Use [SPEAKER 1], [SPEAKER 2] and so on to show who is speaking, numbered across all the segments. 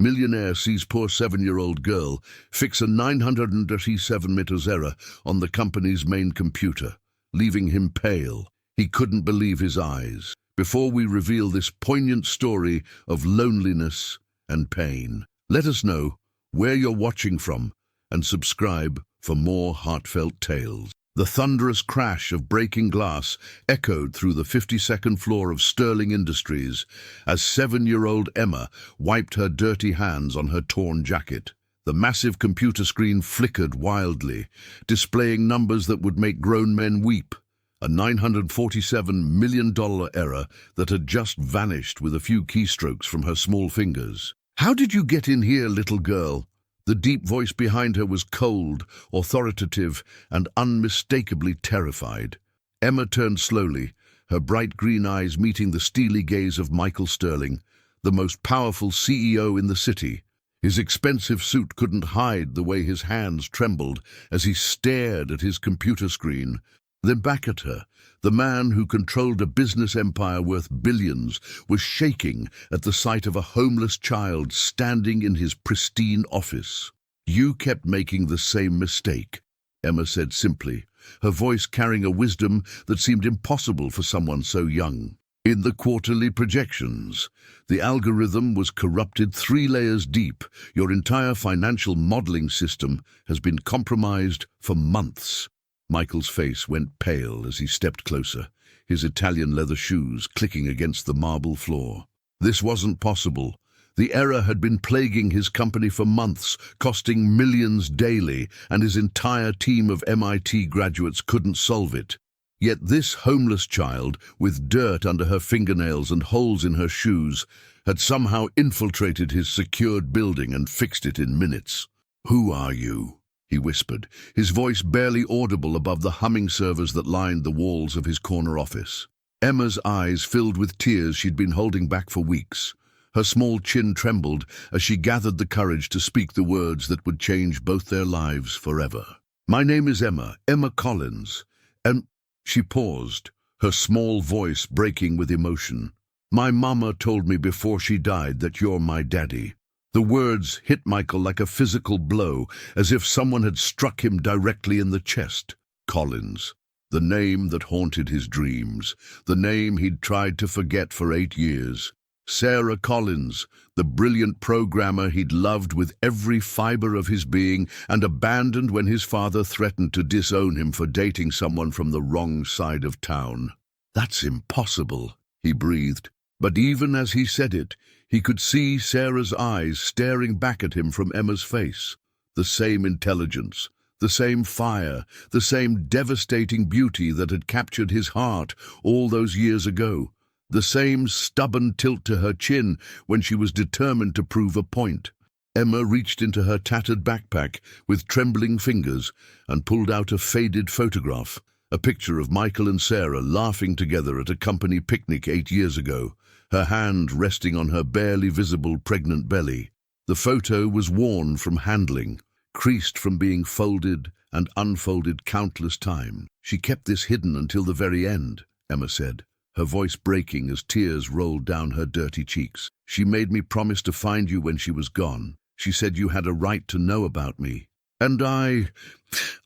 [SPEAKER 1] Millionaire sees poor 7-year-old girl fix a 937 meters error on the company's main computer, leaving him pale. He couldn't believe his eyes. Before we reveal this poignant story of loneliness and pain, let us know where you're watching from and subscribe for more heartfelt tales. The thunderous crash of breaking glass echoed through the 52nd floor of Sterling Industries as 7-year-old Emma wiped her dirty hands on her torn jacket. The massive computer screen flickered wildly, displaying numbers that would make grown men weep. A $947 million error that had just vanished with a few keystrokes from her small fingers. "How did you get in here, little girl?" The deep voice behind her was cold, authoritative, and unmistakably terrified. Emma turned slowly, her bright green eyes meeting the steely gaze of Michael Sterling, the most powerful CEO in the city. His expensive suit couldn't hide the way his hands trembled as he stared at his computer screen. Then back at her, the man who controlled a business empire worth billions was shaking at the sight of a homeless child standing in his pristine office. "You kept making the same mistake," Emma said simply, her voice carrying a wisdom that seemed impossible for someone so young. "In the quarterly projections, the algorithm was corrupted 3 layers deep. Your entire financial modeling system has been compromised for months." Michael's face went pale as he stepped closer, his Italian leather shoes clicking against the marble floor. This wasn't possible. The error had been plaguing his company for months, costing millions daily, and his entire team of MIT graduates couldn't solve it. Yet this homeless child, with dirt under her fingernails and holes in her shoes, had somehow infiltrated his secured building and fixed it in minutes. "Who are you?" he whispered, his voice barely audible above the humming servers that lined the walls of his corner office. Emma's eyes filled with tears she'd been holding back for weeks. Her small chin trembled as she gathered the courage to speak the words that would change both their lives forever. "My name is Emma Collins, and—" She paused, her small voice breaking with emotion. "My mama told me before she died that you're my daddy." The words hit Michael like a physical blow, as if someone had struck him directly in the chest. Collins, the name that haunted his dreams, the name he'd tried to forget for 8 years. Sarah Collins, the brilliant programmer he'd loved with every fiber of his being and abandoned when his father threatened to disown him for dating someone from the wrong side of town. "That's impossible," he breathed. But even as he said it, he could see Sarah's eyes staring back at him from Emma's face. The same intelligence, the same fire, the same devastating beauty that had captured his heart all those years ago. The same stubborn tilt to her chin when she was determined to prove a point. Emma reached into her tattered backpack with trembling fingers and pulled out a faded photograph, a picture of Michael and Sarah laughing together at a company picnic 8 years ago, her hand resting on her barely visible pregnant belly. The photo was worn from handling, creased from being folded and unfolded countless times. "She kept this hidden until the very end," Emma said, her voice breaking as tears rolled down her dirty cheeks. "She made me promise to find you when she was gone. She said you had a right to know about me. And I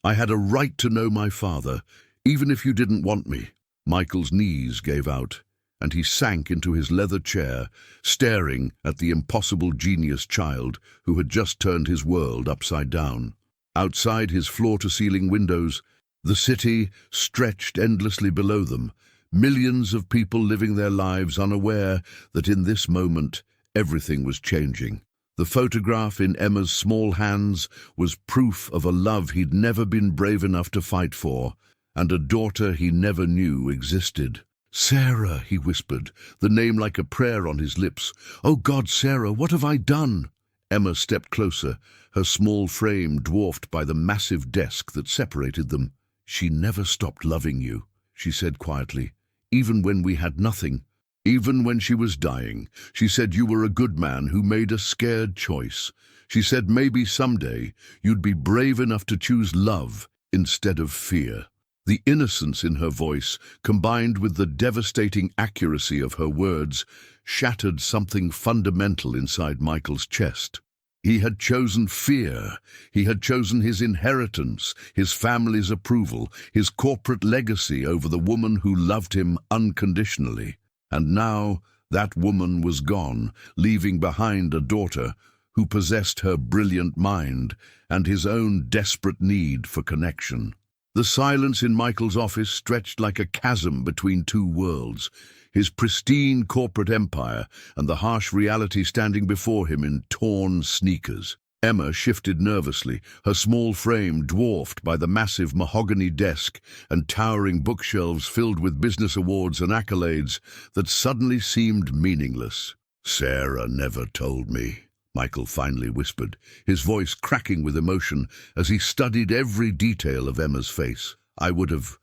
[SPEAKER 1] had a right to know my father, even if you didn't want me." Michael's knees gave out, and he sank into his leather chair, staring at the impossible genius child who had just turned his world upside down. Outside his floor-to-ceiling windows, the city stretched endlessly below them, millions of people living their lives unaware that in this moment everything was changing. The photograph in Emma's small hands was proof of a love he'd never been brave enough to fight for, and a daughter he never knew existed. "Sarah," he whispered, the name like a prayer on his lips. "Oh God, Sarah, what have I done?" Emma stepped closer, her small frame dwarfed by the massive desk that separated them. "She never stopped loving you," she said quietly, "even when we had nothing. Even when she was dying, she said you were a good man who made a scared choice. She said maybe someday you'd be brave enough to choose love instead of fear." The innocence in her voice, combined with the devastating accuracy of her words, shattered something fundamental inside Michael's chest. He had chosen fear. He had chosen his inheritance, his family's approval, his corporate legacy over the woman who loved him unconditionally. And now that woman was gone, leaving behind a daughter who possessed her brilliant mind and his own desperate need for connection. The silence in Michael's office stretched like a chasm between two worlds, his pristine corporate empire and the harsh reality standing before him in torn sneakers. Emma shifted nervously, her small frame dwarfed by the massive mahogany desk and towering bookshelves filled with business awards and accolades that suddenly seemed meaningless. "Sarah never told me," Michael finally whispered, his voice cracking with emotion as he studied every detail of Emma's face. I would have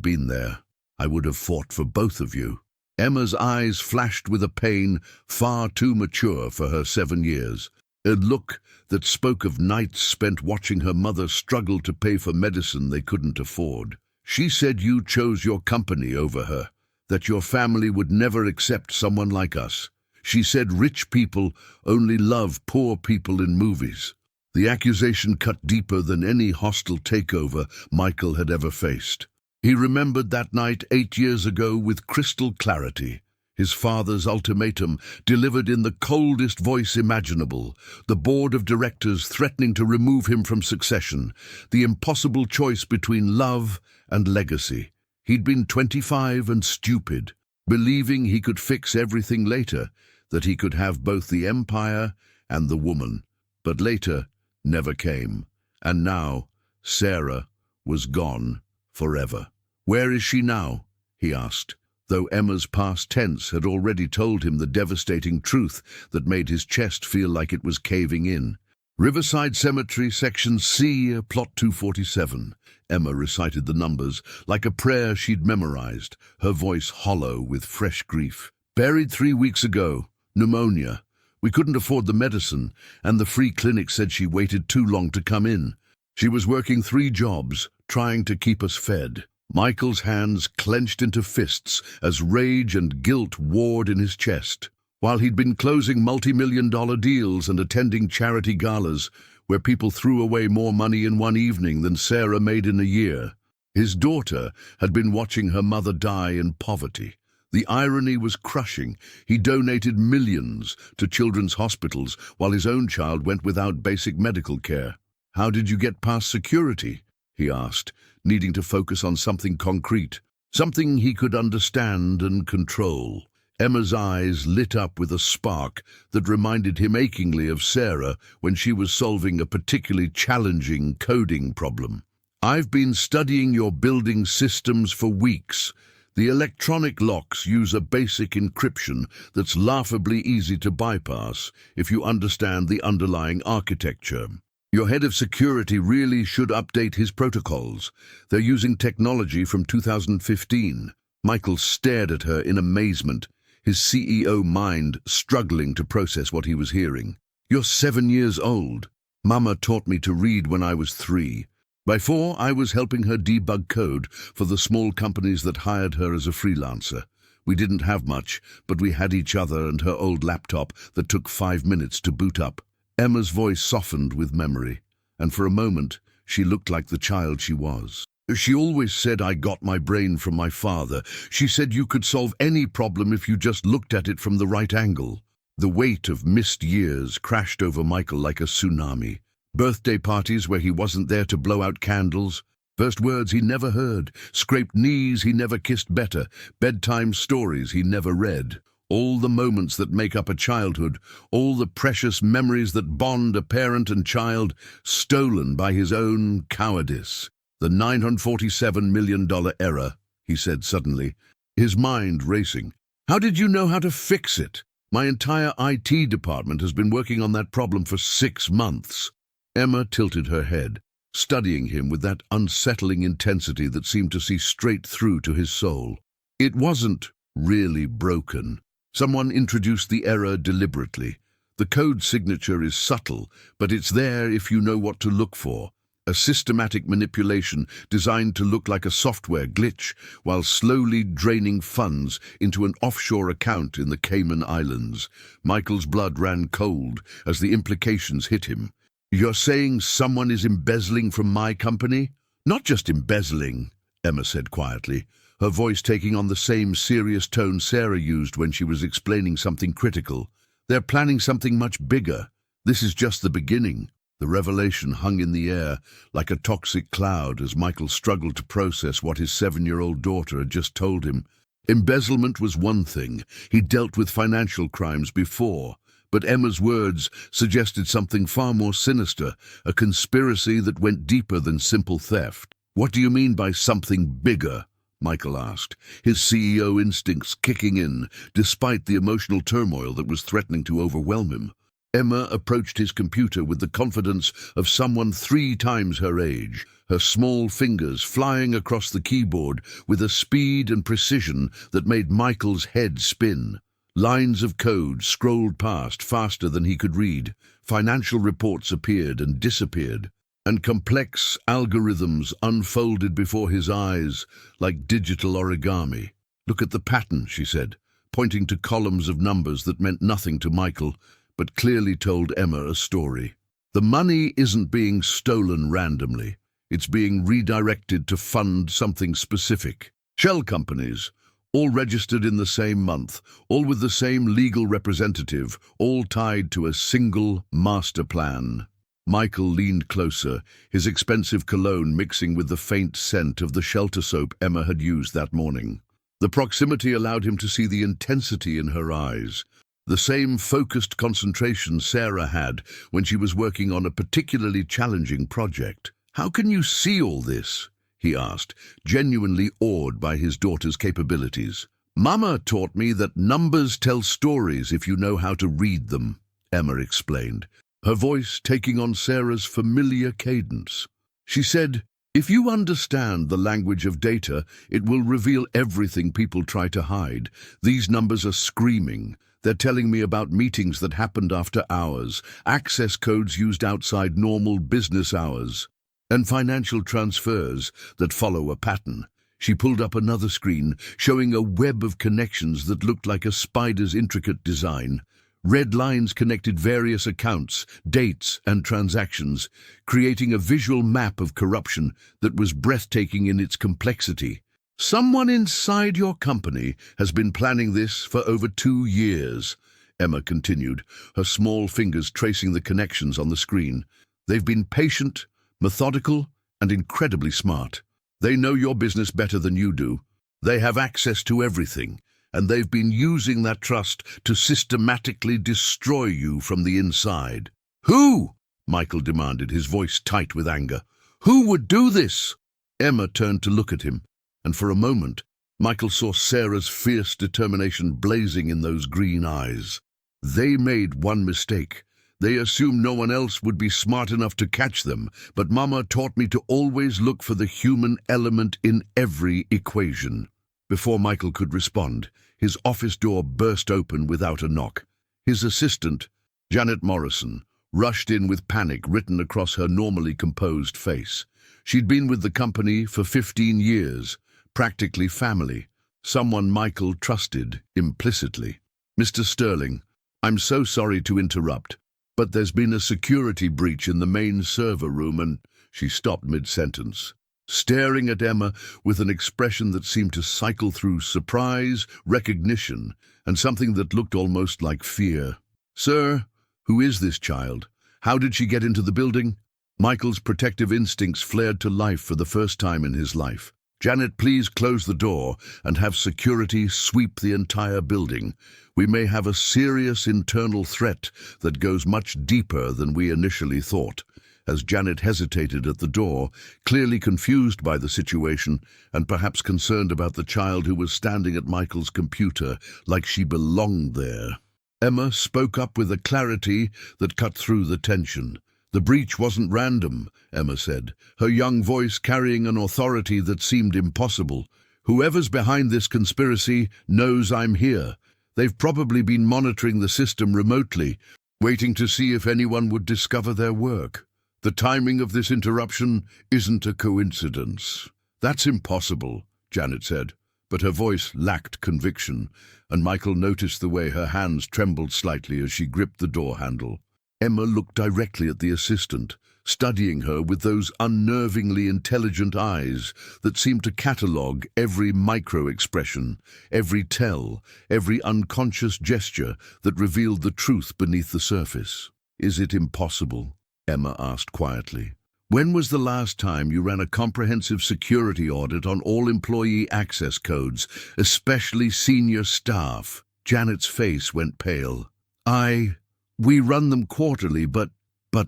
[SPEAKER 1] been there. I would have fought for both of you." Emma's eyes flashed with a pain far too mature for her 7 years, a look that spoke of nights spent watching her mother struggle to pay for medicine they couldn't afford. "She said you chose your company over her, that your family would never accept someone like us. She said rich people only love poor people in movies." The accusation cut deeper than any hostile takeover Michael had ever faced. He remembered that night 8 years ago with crystal clarity. His father's ultimatum, delivered in the coldest voice imaginable, the board of directors threatening to remove him from succession, the impossible choice between love and legacy. He'd been 25 and stupid, believing he could fix everything later, that he could have both the empire and the woman. But later never came, and now Sarah was gone forever. "Where is she now?" he asked, though Emma's past tense had already told him the devastating truth that made his chest feel like it was caving in. "Riverside Cemetery, Section C, Plot 247. Emma recited the numbers like a prayer she'd memorized, her voice hollow with fresh grief. "Buried 3 weeks ago. Pneumonia. We couldn't afford the medicine, and the free clinic said she waited too long to come in. She was working 3 jobs, trying to keep us fed." Michael's hands clenched into fists as rage and guilt warred in his chest. While he'd been closing multi-million-dollar deals and attending charity galas where people threw away more money in one evening than Sarah made in a year, his daughter had been watching her mother die in poverty. The irony was crushing. He donated millions to children's hospitals while his own child went without basic medical care. "How did you get past security?" he asked, needing to focus on something concrete, something he could understand and control. Emma's eyes lit up with a spark that reminded him achingly of Sarah when she was solving a particularly challenging coding problem. "I've been studying your building systems for weeks. The electronic locks use a basic encryption that's laughably easy to bypass if you understand the underlying architecture. Your head of security really should update his protocols. They're using technology from 2015. Michael stared at her in amazement, his CEO mind struggling to process what he was hearing. "You're 7 years old. Mama taught me to read when I was 3. By 4, I was helping her debug code for the small companies that hired her as a freelancer. We didn't have much, but we had each other and her old laptop that took 5 minutes to boot up." Emma's voice softened with memory, and for a moment she looked like the child she was. "She always said I got my brain from my father. She said you could solve any problem if you just looked at it from the right angle." The weight of missed years crashed over Michael like a tsunami. Birthday parties where he wasn't there to blow out candles, first words he never heard, scraped knees he never kissed better, bedtime stories he never read. All the moments that make up a childhood, all the precious memories that bond a parent and child, stolen by his own cowardice. "The $947 million error," he said suddenly, his mind racing. "How did you know how to fix it? My entire IT department has been working on that problem for 6 months. Emma tilted her head, studying him with that unsettling intensity that seemed to see straight through to his soul. "It wasn't really broken. Someone introduced the error deliberately. The code signature is subtle, but it's there if you know what to look for. a systematic manipulation designed to look like a software glitch while slowly draining funds into an offshore account in the Cayman Islands. Michael's blood ran cold as the implications hit him. "You're saying someone is embezzling from my company?" "Not just embezzling," Emma said quietly, her voice taking on the same serious tone Sarah used when she was explaining something critical. "They're planning something much bigger. This is just the beginning." The revelation hung in the air like a toxic cloud as Michael struggled to process what his 7-year-old daughter had just told him. Embezzlement was one thing. He'd dealt with financial crimes before, but Emma's words suggested something far more sinister, a conspiracy that went deeper than simple theft. "What do you mean by something bigger?" Michael asked, his CEO instincts kicking in despite the emotional turmoil that was threatening to overwhelm him. Emma approached his computer with the confidence of someone 3 times her age, her small fingers flying across the keyboard with a speed and precision that made Michael's head spin. Lines of code scrolled past faster than he could read. Financial reports appeared and disappeared, and complex algorithms unfolded before his eyes like digital origami. "Look at the pattern," she said, pointing to columns of numbers that meant nothing to Michael, but clearly told Emma a story. "The money isn't being stolen randomly. It's being redirected to fund something specific. Shell companies, all registered in the same month, all with the same legal representative, all tied to a single master plan." Michael leaned closer, his expensive cologne mixing with the faint scent of the shelter soap Emma had used that morning. The proximity allowed him to see the intensity in her eyes, the same focused concentration Sarah had when she was working on a particularly challenging project. "How can you see all this?" he asked, genuinely awed by his daughter's capabilities. "Mama taught me that numbers tell stories if you know how to read them," Emma explained, her voice taking on Sarah's familiar cadence. She said, "If you understand the language of data, it will reveal everything people try to hide. These numbers are screaming. They're telling me about meetings that happened after hours, access codes used outside normal business hours, and financial transfers that follow a pattern." She pulled up another screen, showing a web of connections that looked like a spider's intricate design. Red lines connected various accounts, dates, and transactions, creating a visual map of corruption that was breathtaking in its complexity. "Someone inside your company has been planning this for over 2 years, Emma continued, her small fingers tracing the connections on the screen. "They've been patient, methodical, and incredibly smart. They know your business better than you do. They have access to everything, and they've been using that trust to systematically destroy you from the inside." "Who?" Michael demanded, his voice tight with anger. "Who would do this?" Emma turned to look at him, and for a moment, Michael saw Sarah's fierce determination blazing in those green eyes. "They made one mistake. They assumed no one else would be smart enough to catch them, but Mama taught me to always look for the human element in every equation." Before Michael could respond, his office door burst open without a knock. His assistant, Janet Morrison, rushed in with panic written across her normally composed face. She'd been with the company for 15 years, practically family, someone Michael trusted implicitly. "Mr. Sterling, I'm so sorry to interrupt, but there's been a security breach in the main server room and—" She stopped mid-sentence, staring at Emma with an expression that seemed to cycle through surprise, recognition, and something that looked almost like fear. "Sir, who is this child? How did she get into the building?" Michael's protective instincts flared to life for the first time in his life. "Janet, please close the door and have security sweep the entire building. We may have a serious internal threat that goes much deeper than we initially thought." As Janet hesitated at the door, clearly confused by the situation and perhaps concerned about the child who was standing at Michael's computer like she belonged there, Emma spoke up with a clarity that cut through the tension. "The breach wasn't random," Emma said, her young voice carrying an authority that seemed impossible. "Whoever's behind this conspiracy knows I'm here. They've probably been monitoring the system remotely, waiting to see if anyone would discover their work. The timing of this interruption isn't a coincidence. That's impossible, Janet said, but her voice lacked conviction, and Michael noticed the way her hands trembled slightly as she gripped the door handle. Emma looked directly at the assistant, studying her with those unnervingly intelligent eyes that seemed to catalogue every micro-expression, every tell, every unconscious gesture that revealed the truth beneath the surface. "Is it impossible?" Emma asked quietly. "When was the last time you ran a comprehensive security audit on all employee access codes, especially senior staff?" Janet's face went pale. We run them quarterly, but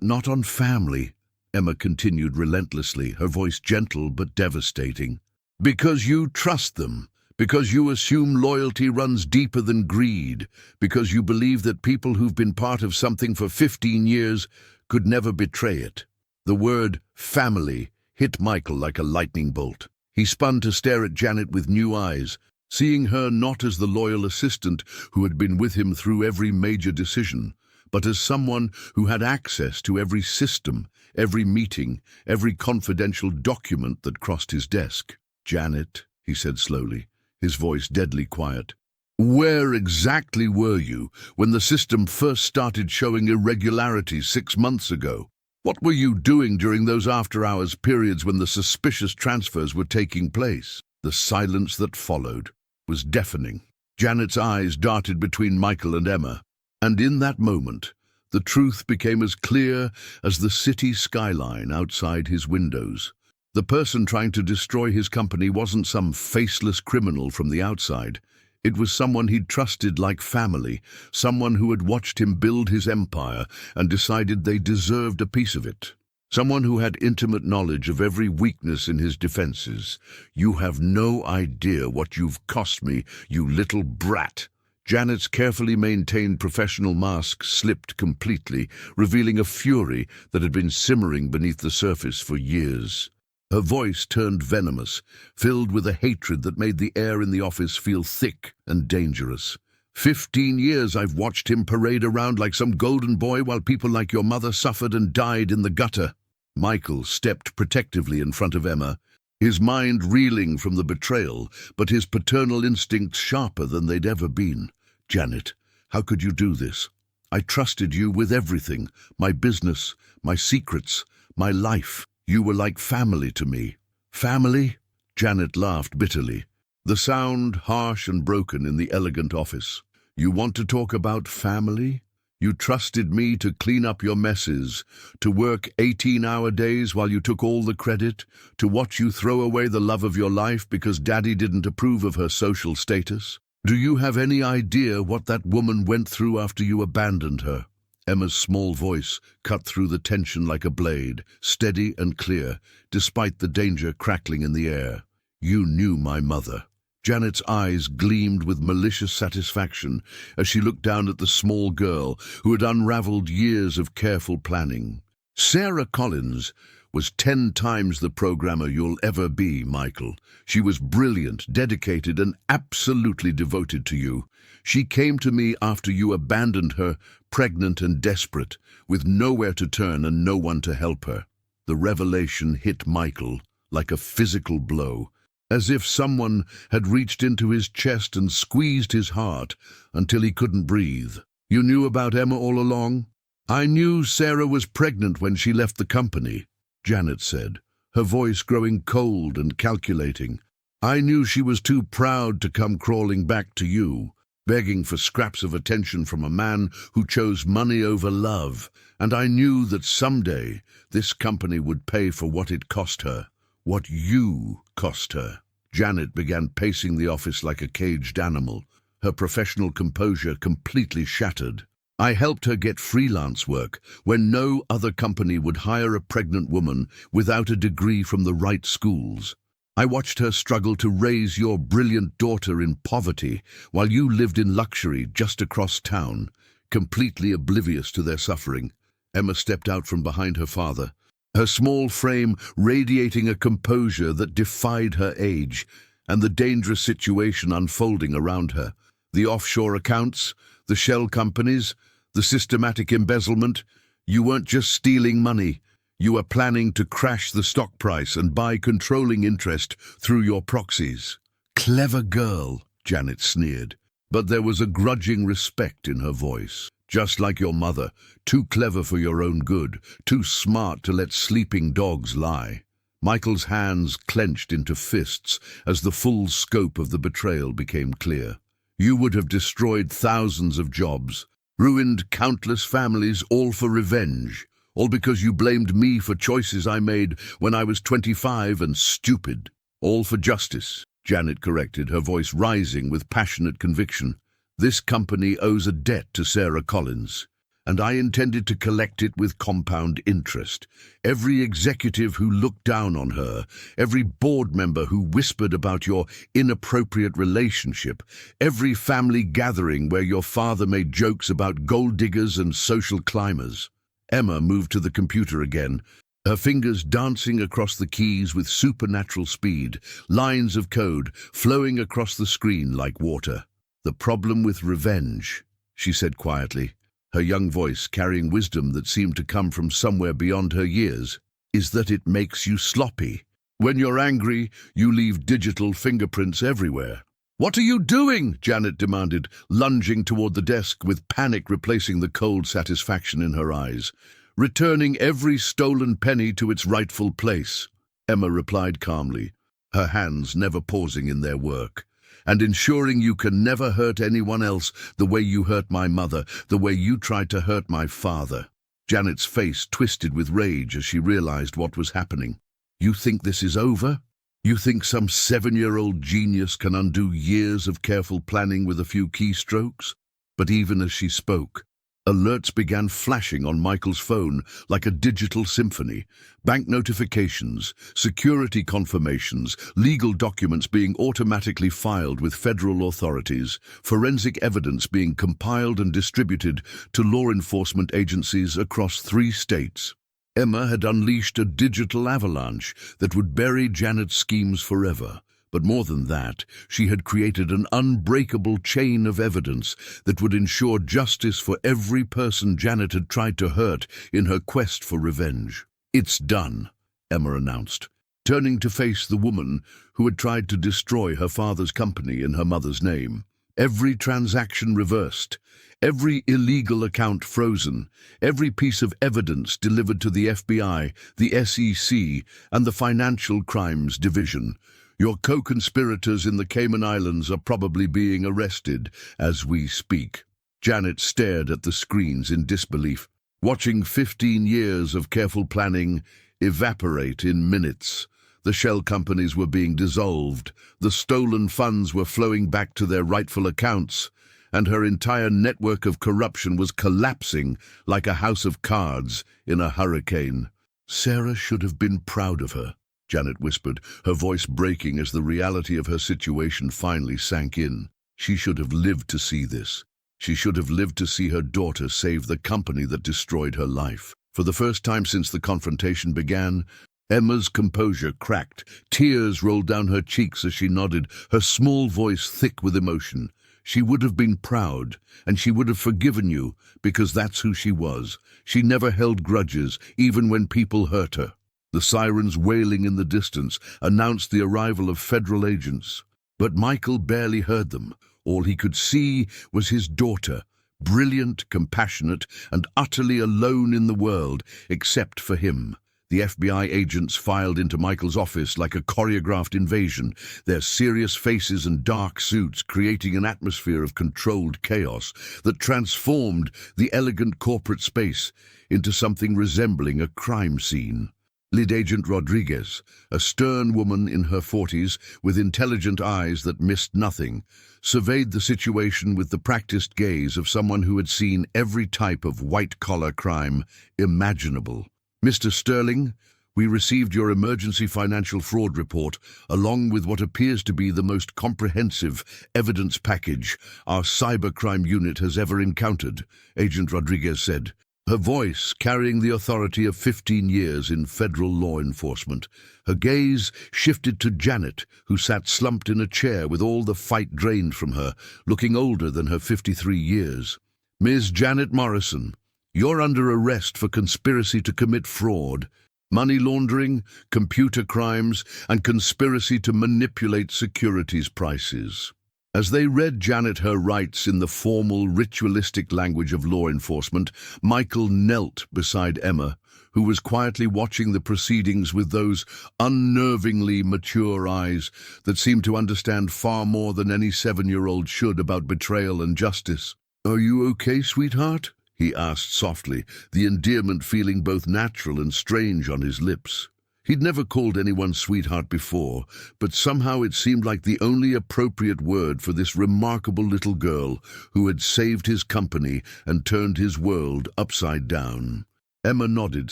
[SPEAKER 1] not on family," Emma continued relentlessly, her voice gentle but devastating. "Because you trust them, because you assume loyalty runs deeper than greed, because you believe that people who've been part of something for 15 years could never betray it." The word family hit Michael like a lightning bolt. He spun to stare at Janet with new eyes, seeing her not as the loyal assistant who had been with him through every major decision, but as someone who had access to every system, every meeting, every confidential document that crossed his desk. "Janet," he said slowly, his voice deadly quiet, "where exactly were you when the system first started showing irregularities 6 months ago? What were you doing during those after-hours periods when the suspicious transfers were taking place?" The silence that followed was deafening. Janet's eyes darted between Michael and Emma, and in that moment, the truth became as clear as the city skyline outside his windows. The person trying to destroy his company wasn't some faceless criminal from the outside. It was someone he'd trusted like family, someone who had watched him build his empire and decided they deserved a piece of it. Someone who had intimate knowledge of every weakness in his defenses. "You have no idea what you've cost me, you little brat." Janet's carefully maintained professional mask slipped completely, revealing a fury that had been simmering beneath the surface for years. Her voice turned venomous, filled with a hatred that made the air in the office feel thick and dangerous. 15 years I've watched him parade around like some golden boy while people like your mother suffered and died in the gutter." Michael stepped protectively in front of Emma, his mind reeling from the betrayal, but his paternal instincts sharper than they'd ever been. "Janet, how could you do this? I trusted you with everything, my business, my secrets, my life. You were like family to me." "Family?" Janet laughed bitterly, the sound harsh and broken in the elegant office. "You want to talk about family? You trusted me to clean up your messes, to work 18-hour days while you took all the credit, to watch you throw away the love of your life because Daddy didn't approve of her social status? Do you have any idea what that woman went through after you abandoned her?" Emma's small voice cut through the tension like a blade, steady and clear, despite the danger crackling in the air. "You knew my mother." Janet's eyes gleamed with malicious satisfaction as she looked down at the small girl who had unraveled years of careful planning. "Sarah Collins was 10 times the programmer you'll ever be, Michael. She was brilliant, dedicated, and absolutely devoted to you. She came to me after you abandoned her, pregnant and desperate, with nowhere to turn and no one to help her." The revelation hit Michael like a physical blow, as if someone had reached into his chest and squeezed his heart until he couldn't breathe. "You knew about Emma all along?" "I knew Sarah was pregnant when she left the company," Janet said, her voice growing cold and calculating. "I knew she was too proud to come crawling back to you, begging for scraps of attention from a man who chose money over love, and I knew that someday this company would pay for what it cost her, what you cost her." Janet began pacing the office like a caged animal, her professional composure completely shattered. "I helped her get freelance work when no other company would hire a pregnant woman without a degree from the right schools. I watched her struggle to raise your brilliant daughter in poverty while you lived in luxury just across town, completely oblivious to their suffering." Emma stepped out from behind her father, her small frame radiating a composure that defied her age and the dangerous situation unfolding around her. The offshore accounts, the shell companies, the systematic embezzlement. You weren't just stealing money, You are planning to crash the stock price and buy controlling interest through your proxies. Clever girl, Janet sneered, but there was a grudging respect in her voice. Just like your mother, too clever for your own good, too smart to let sleeping dogs lie. Michael's hands clenched into fists as the full scope of the betrayal became clear. You would have destroyed thousands of jobs, ruined countless families, all for revenge, all because you blamed me for choices I made when I was 25 and stupid. All for justice, Janet corrected, her voice rising with passionate conviction. This company owes a debt to Sarah Collins, and I intended to collect it with compound interest. Every executive who looked down on her, every board member who whispered about your inappropriate relationship, every family gathering where your father made jokes about gold diggers and social climbers. Emma moved to the computer again, her fingers dancing across the keys with supernatural speed, lines of code flowing across the screen like water. The problem with revenge, she said quietly, her young voice carrying wisdom that seemed to come from somewhere beyond her years, is that it makes you sloppy. When you're angry, you leave digital fingerprints everywhere. What are you doing? Janet demanded, lunging toward the desk with panic replacing the cold satisfaction in her eyes. Returning every stolen penny to its rightful place, Emma replied calmly, her hands never pausing in their work. And ensuring you can never hurt anyone else the way you hurt my mother, the way you tried to hurt my father. Janet's face twisted with rage as she realized what was happening. You think this is over? You think some 7-year-old genius can undo years of careful planning with a few keystrokes? But even as she spoke, alerts began flashing on Michael's phone like a digital symphony. Bank notifications, security confirmations, legal documents being automatically filed with federal authorities, forensic evidence being compiled and distributed to law enforcement agencies across 3 states. Emma had unleashed a digital avalanche that would bury Janet's schemes forever. But more than that, she had created an unbreakable chain of evidence that would ensure justice for every person Janet had tried to hurt in her quest for revenge. It's done, Emma announced, turning to face the woman who had tried to destroy her father's company in her mother's name. Every transaction reversed, every illegal account frozen, every piece of evidence delivered to the FBI, the SEC, and the Financial Crimes Division. Your co-conspirators in the Cayman Islands are probably being arrested as we speak. Janet stared at the screens in disbelief, watching 15 years of careful planning evaporate in minutes. The shell companies were being dissolved, the stolen funds were flowing back to their rightful accounts, and her entire network of corruption was collapsing like a house of cards in a hurricane. Sarah should have been proud of her, Janet whispered, her voice breaking as the reality of her situation finally sank in. She should have lived to see this. She should have lived to see her daughter save the company that destroyed her life. For the first time since the confrontation began, Emma's composure cracked. Tears rolled down her cheeks as she nodded, her small voice thick with emotion. She would have been proud, and she would have forgiven you, because that's who she was. She never held grudges, even when people hurt her. The sirens wailing in the distance announced the arrival of federal agents. But Michael barely heard them. All he could see was his daughter, brilliant, compassionate, and utterly alone in the world, except for him. The FBI agents filed into Michael's office like a choreographed invasion, their serious faces and dark suits creating an atmosphere of controlled chaos that transformed the elegant corporate space into something resembling a crime scene. Lead Agent Rodriguez, a stern woman in her 40s with intelligent eyes that missed nothing, surveyed the situation with the practiced gaze of someone who had seen every type of white-collar crime imaginable. Mr. Sterling, we received your emergency financial fraud report along with what appears to be the most comprehensive evidence package our cybercrime unit has ever encountered, Agent Rodriguez said, her voice carrying the authority of 15 years in federal law enforcement. Her gaze shifted to Janet, who sat slumped in a chair with all the fight drained from her, looking older than her 53 years. Ms. Janet Morrison, you're under arrest for conspiracy to commit fraud, money laundering, computer crimes, and conspiracy to manipulate securities prices. As they read Janet her rights in the formal, ritualistic language of law enforcement, Michael knelt beside Emma, who was quietly watching the proceedings with those unnervingly mature eyes that seemed to understand far more than any 7-year-old should about betrayal and justice. "Are you okay, sweetheart?" he asked softly, the endearment feeling both natural and strange on his lips. He'd never called anyone sweetheart before, but somehow it seemed like the only appropriate word for this remarkable little girl who had saved his company and turned his world upside down. Emma nodded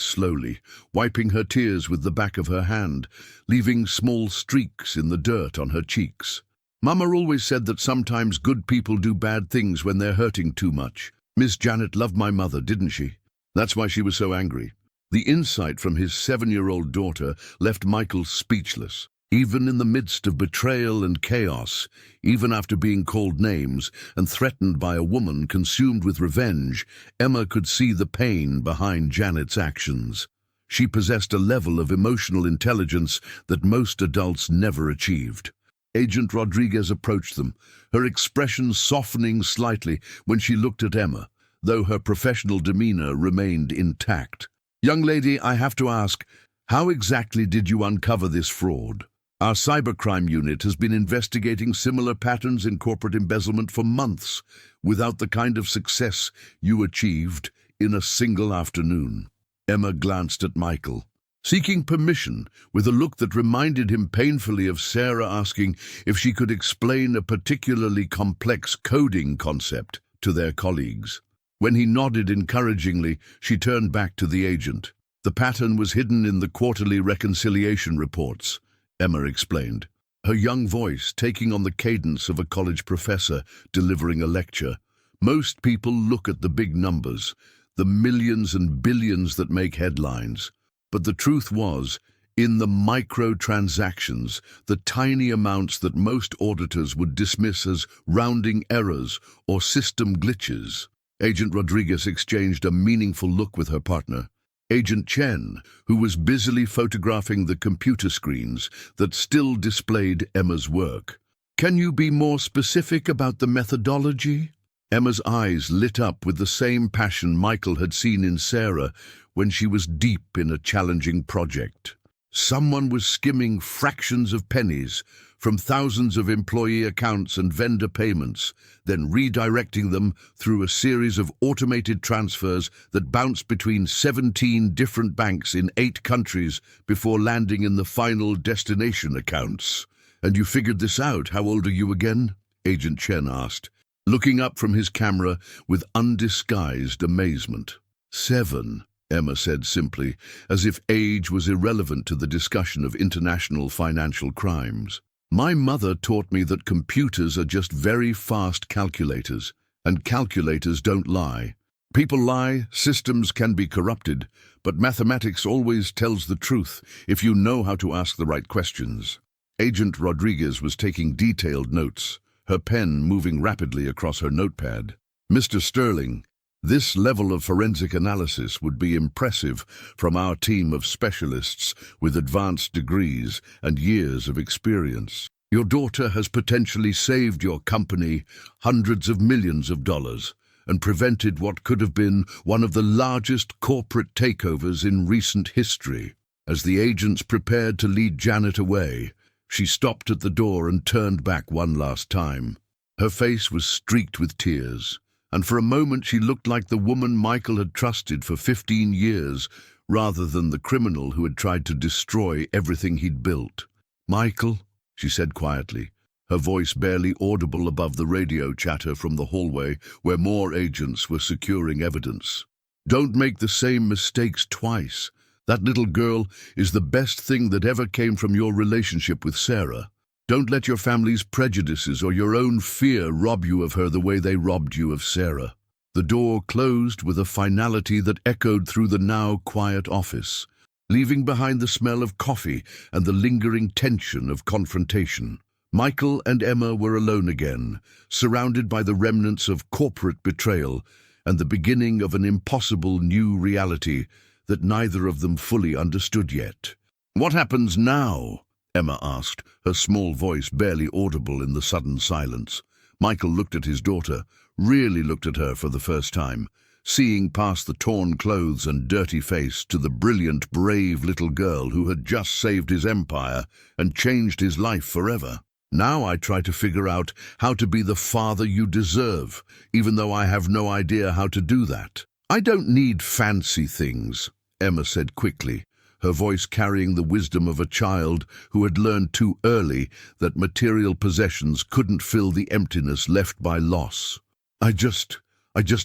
[SPEAKER 1] slowly, wiping her tears with the back of her hand, leaving small streaks in the dirt on her cheeks. "Mama always said that sometimes good people do bad things when they're hurting too much. Miss Janet loved my mother, didn't she? That's why she was so angry." The insight from his 7-year-old daughter left Michael speechless. Even in the midst of betrayal and chaos, even after being called names and threatened by a woman consumed with revenge, Emma could see the pain behind Janet's actions. She possessed a level of emotional intelligence that most adults never achieved. Agent Rodriguez approached them, her expression softening slightly when she looked at Emma, though her professional demeanor remained intact. "Young lady, I have to ask, how exactly did you uncover this fraud? Our cybercrime unit has been investigating similar patterns in corporate embezzlement for months, without the kind of success you achieved in a single afternoon." Emma glanced at Michael, seeking permission, with a look that reminded him painfully of Sarah asking if she could explain a particularly complex coding concept to their colleagues. When he nodded encouragingly, she turned back to the agent. "The pattern was hidden in the quarterly reconciliation reports," Emma explained, her young voice taking on the cadence of a college professor delivering a lecture. "Most people look at the big numbers, the millions and billions that make headlines. But the truth was, in the microtransactions, the tiny amounts that most auditors would dismiss as rounding errors or system glitches." Agent Rodriguez exchanged a meaningful look with her partner, Agent Chen, who was busily photographing the computer screens that still displayed Emma's work. "Can you be more specific about the methodology?" Emma's eyes lit up with the same passion Michael had seen in Sarah when she was deep in a challenging project. Someone was skimming fractions of pennies from thousands of employee accounts and vendor payments, then redirecting them through a series of automated transfers that bounced between 17 different banks in 8 countries before landing in the final destination accounts. "And you figured this out? How old are you again?" Agent Chen asked, looking up from his camera with undisguised amazement. 7, Emma said simply, as if age was irrelevant to the discussion of international financial crimes. "My mother taught me that computers are just very fast calculators, and calculators don't lie. People lie, systems can be corrupted, but mathematics always tells the truth if you know how to ask the right questions." Agent Rodriguez was taking detailed notes, her pen moving rapidly across her notepad. "Mr. Sterling, this level of forensic analysis would be impressive from our team of specialists with advanced degrees and years of experience. Your daughter has potentially saved your company hundreds of millions of dollars and prevented what could have been one of the largest corporate takeovers in recent history." As the agents prepared to lead Janet away, she stopped at the door and turned back one last time. Her face was streaked with tears, and for a moment she looked like the woman Michael had trusted for 15 years, rather than the criminal who had tried to destroy everything he'd built. "Michael," she said quietly, her voice barely audible above the radio chatter from the hallway where more agents were securing evidence. "Don't make the same mistakes twice. That little girl is the best thing that ever came from your relationship with Sarah. Don't let your family's prejudices or your own fear rob you of her the way they robbed you of Sarah." The door closed with a finality that echoed through the now quiet office, leaving behind the smell of coffee and the lingering tension of confrontation. Michael and Emma were alone again, surrounded by the remnants of corporate betrayal and the beginning of an impossible new reality that neither of them fully understood yet. "What happens now?" Emma asked, her small voice barely audible in the sudden silence. Michael looked at his daughter, really looked at her for the first time, seeing past the torn clothes and dirty face to the brilliant, brave little girl who had just saved his empire and changed his life forever. "Now I try to figure out how to be the father you deserve, even though I have no idea how to do that." "I don't need fancy things," Emma said quickly, her voice carrying the wisdom of a child who had learned too early that material possessions couldn't fill the emptiness left by loss. I just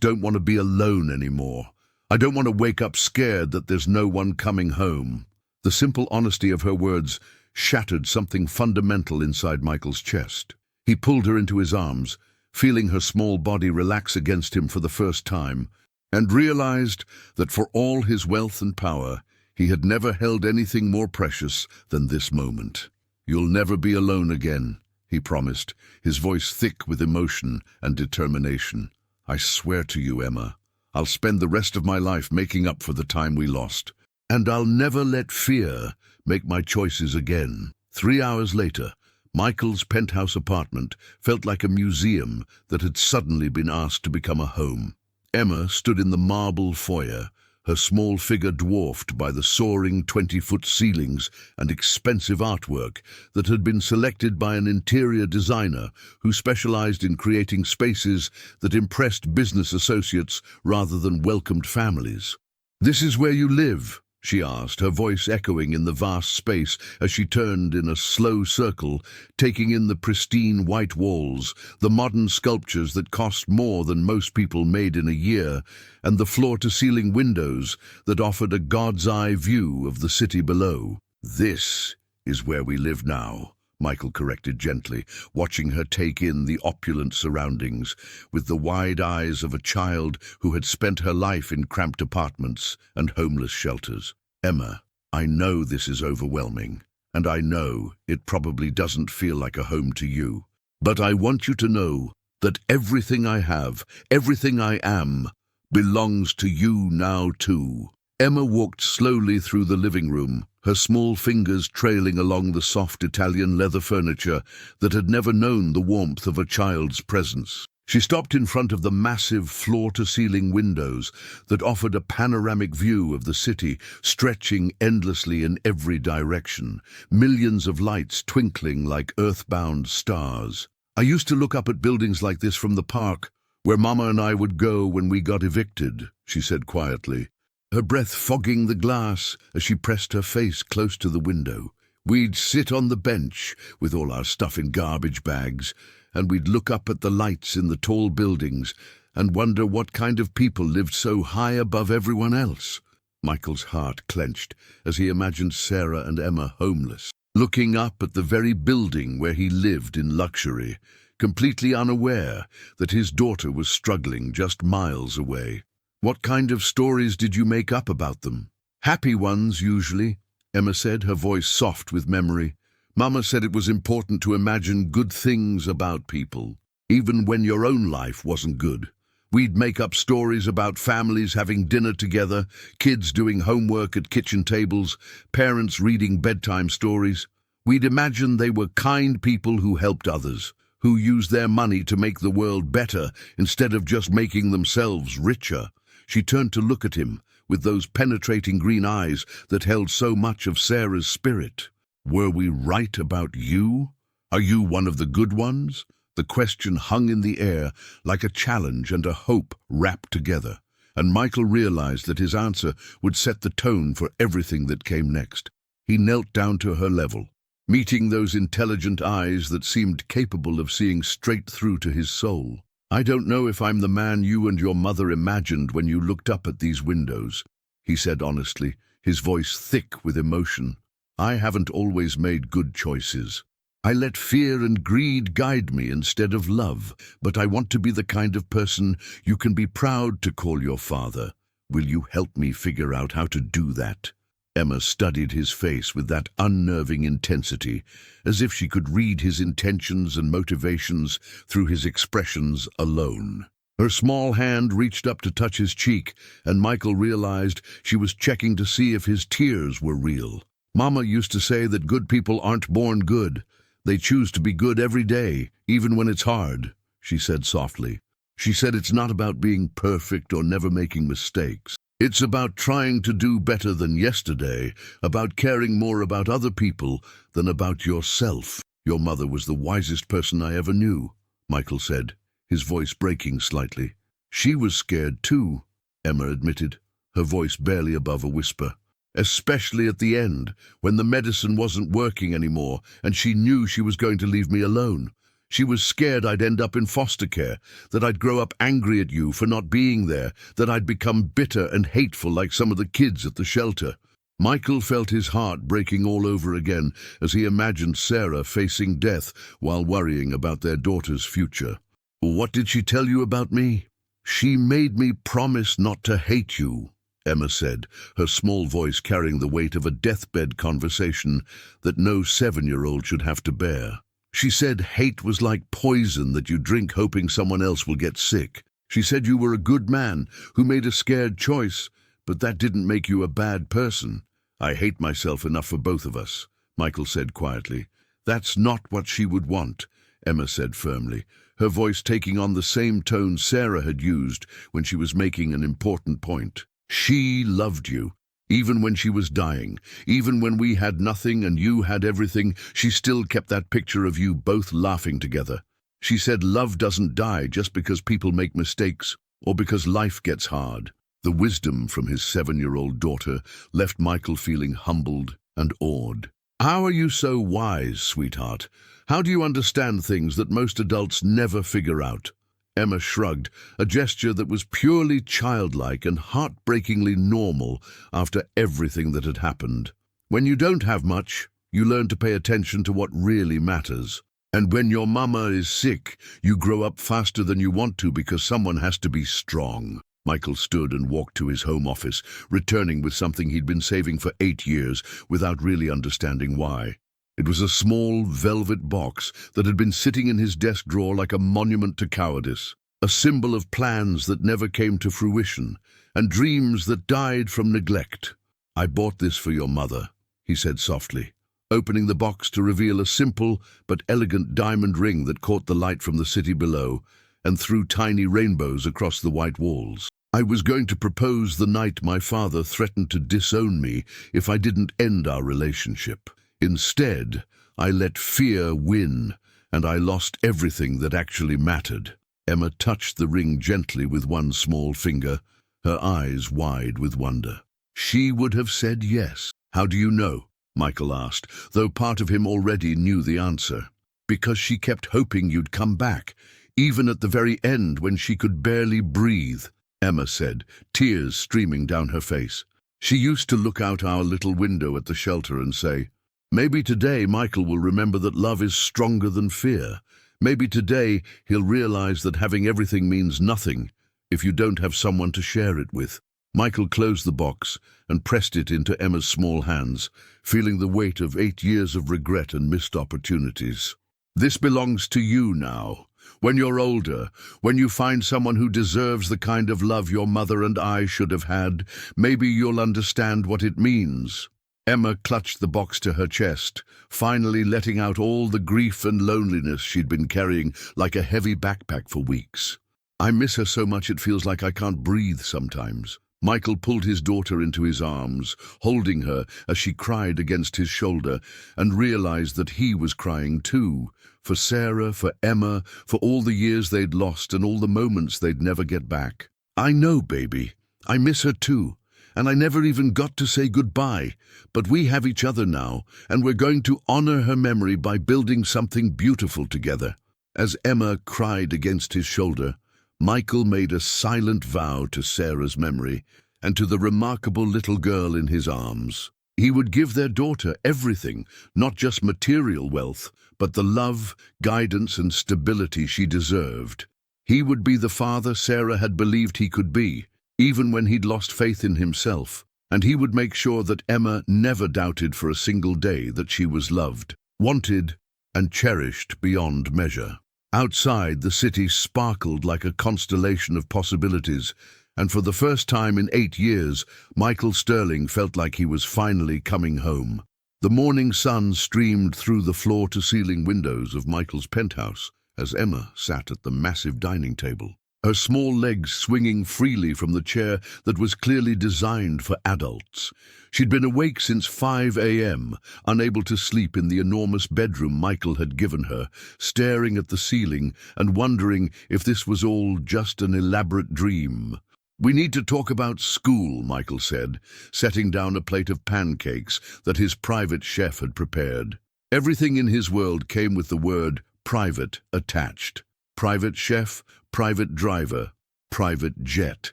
[SPEAKER 1] don't want to be alone anymore. I don't want to wake up scared that there's no one coming home." The simple honesty of her words shattered something fundamental inside Michael's chest. He pulled her into his arms, feeling her small body relax against him for the first time, and realized that for all his wealth and power, he had never held anything more precious than this moment. "You'll never be alone again," he promised, his voice thick with emotion and determination. "I swear to you, Emma, I'll spend the rest of my life making up for the time we lost. And I'll never let fear make my choices again." 3 hours later, Michael's penthouse apartment felt like a museum that had suddenly been asked to become a home. Emma stood in the marble foyer, her small figure dwarfed by the soaring 20-foot ceilings and expensive artwork that had been selected by an interior designer who specialized in creating spaces that impressed business associates rather than welcomed families. "This is where you live?" she asked, her voice echoing in the vast space as she turned in a slow circle, taking in the pristine white walls, the modern sculptures that cost more than most people made in a year, and the floor-to-ceiling windows that offered a god's-eye view of the city below. "This is where we live now," Michael corrected gently, watching her take in the opulent surroundings, with the wide eyes of a child who had spent her life in cramped apartments and homeless shelters. "Emma, I know this is overwhelming, and I know it probably doesn't feel like a home to you. But I want you to know that everything I have, everything I am, belongs to you now too." Emma walked slowly through the living room, her small fingers trailing along the soft Italian leather furniture that had never known the warmth of a child's presence. She stopped in front of the massive floor-to-ceiling windows that offered a panoramic view of the city, stretching endlessly in every direction, millions of lights twinkling like earthbound stars. "I used to look up at buildings like this from the park, where Mama and I would go when we got evicted," she said quietly, her breath fogging the glass as she pressed her face close to the window. "We'd sit on the bench with all our stuff in garbage bags, and we'd look up at the lights in the tall buildings and wonder what kind of people lived so high above everyone else." Michael's heart clenched as he imagined Sarah and Emma homeless, looking up at the very building where he lived in luxury, completely unaware that his daughter was struggling just miles away. "What kind of stories did you make up about them?" "Happy ones, usually," Emma said, her voice soft with memory. "Mama said it was important to imagine good things about people, even when your own life wasn't good. We'd make up stories about families having dinner together, kids doing homework at kitchen tables, parents reading bedtime stories. We'd imagine they were kind people who helped others, who used their money to make the world better instead of just making themselves richer." She turned to look at him with those penetrating green eyes that held so much of Sarah's spirit. "Were we right about you? Are you one of the good ones?" The question hung in the air like a challenge and a hope wrapped together, and Michael realized that his answer would set the tone for everything that came next. He knelt down to her level, meeting those intelligent eyes that seemed capable of seeing straight through to his soul. "I don't know if I'm the man you and your mother imagined when you looked up at these windows," he said honestly, his voice thick with emotion. "I haven't always made good choices. I let fear and greed guide me instead of love, but I want to be the kind of person you can be proud to call your father. Will you help me figure out how to do that?" Emma studied his face with that unnerving intensity, as if she could read his intentions and motivations through his expressions alone. Her small hand reached up to touch his cheek, and Michael realized she was checking to see if his tears were real. Mama used to say that good people aren't born good. They choose to be good every day, even when it's hard, she said softly. She said it's not about being perfect or never making mistakes. It's about trying to do better than yesterday, about caring more about other people than about yourself. Your mother was the wisest person I ever knew, Michael said, his voice breaking slightly. She was scared too, Emma admitted, her voice barely above a whisper. Especially at the end, when the medicine wasn't working anymore and she knew she was going to leave me alone. She was scared I'd end up in foster care, that I'd grow up angry at you for not being there, that I'd become bitter and hateful like some of the kids at the shelter. Michael felt his heart breaking all over again as he imagined Sarah facing death while worrying about their daughter's future. What did she tell you about me? She made me promise not to hate you, Emma said, her small voice carrying the weight of a deathbed conversation that no 7-year-old should have to bear. She said hate was like poison that you drink hoping someone else will get sick. She said you were a good man who made a scared choice, but that didn't make you a bad person. I hate myself enough for both of us, Michael said quietly. That's not what she would want, Emma said firmly, her voice taking on the same tone Sarah had used when she was making an important point. She loved you. Even when she was dying, even when we had nothing and you had everything, she still kept that picture of you both laughing together. She said love doesn't die just because people make mistakes or because life gets hard. The wisdom from his 7-year-old daughter left Michael feeling humbled and awed. How are you so wise, sweetheart? How do you understand things that most adults never figure out? Emma shrugged, a gesture that was purely childlike and heartbreakingly normal after everything that had happened. When you don't have much, you learn to pay attention to what really matters. And when your mama is sick, you grow up faster than you want to because someone has to be strong. Michael stood and walked to his home office, returning with something he'd been saving for 8 years without really understanding why. It was a small velvet box that had been sitting in his desk drawer like a monument to cowardice, a symbol of plans that never came to fruition and dreams that died from neglect. I bought this for your mother, he said softly, opening the box to reveal a simple but elegant diamond ring that caught the light from the city below and threw tiny rainbows across the white walls. I was going to propose the night my father threatened to disown me if I didn't end our relationship. Instead, I let fear win, and I lost everything that actually mattered. Emma touched the ring gently with one small finger, her eyes wide with wonder. She would have said yes. How do you know? Michael asked, though part of him already knew the answer. Because she kept hoping you'd come back, even at the very end when she could barely breathe, Emma said, tears streaming down her face. She used to look out our little window at the shelter and say, maybe today Michael will remember that love is stronger than fear. Maybe today he'll realize that having everything means nothing if you don't have someone to share it with. Michael closed the box and pressed it into Emma's small hands, feeling the weight of 8 years of regret and missed opportunities. This belongs to you now. When you're older, when you find someone who deserves the kind of love your mother and I should have had, maybe you'll understand what it means. Emma clutched the box to her chest, finally letting out all the grief and loneliness she'd been carrying like a heavy backpack for weeks. I miss her so much it feels like I can't breathe sometimes. Michael pulled his daughter into his arms, holding her as she cried against his shoulder, and realized that he was crying too, for Sarah, for Emma, for all the years they'd lost and all the moments they'd never get back. I know, baby. I miss her too. And I never even got to say goodbye. But we have each other now, and we're going to honor her memory by building something beautiful together. As Emma cried against his shoulder, Michael made a silent vow to Sarah's memory and to the remarkable little girl in his arms. He would give their daughter everything, not just material wealth, but the love, guidance, and stability she deserved. He would be the father Sarah had believed he could be, even when he'd lost faith in himself, and he would make sure that Emma never doubted for a single day that she was loved, wanted, and cherished beyond measure. Outside, the city sparkled like a constellation of possibilities, and for the first time in 8 years, Michael Sterling felt like he was finally coming home. The morning sun streamed through the floor-to-ceiling windows of Michael's penthouse as Emma sat at the massive dining table, her small legs swinging freely from the chair that was clearly designed for adults. She'd been awake since 5 a.m., unable to sleep in the enormous bedroom Michael had given her, staring at the ceiling and wondering if this was all just an elaborate dream. "We need to talk about school," Michael said, setting down a plate of pancakes that his private chef had prepared. Everything in his world came with the word private attached. Private chef, private driver, private jet.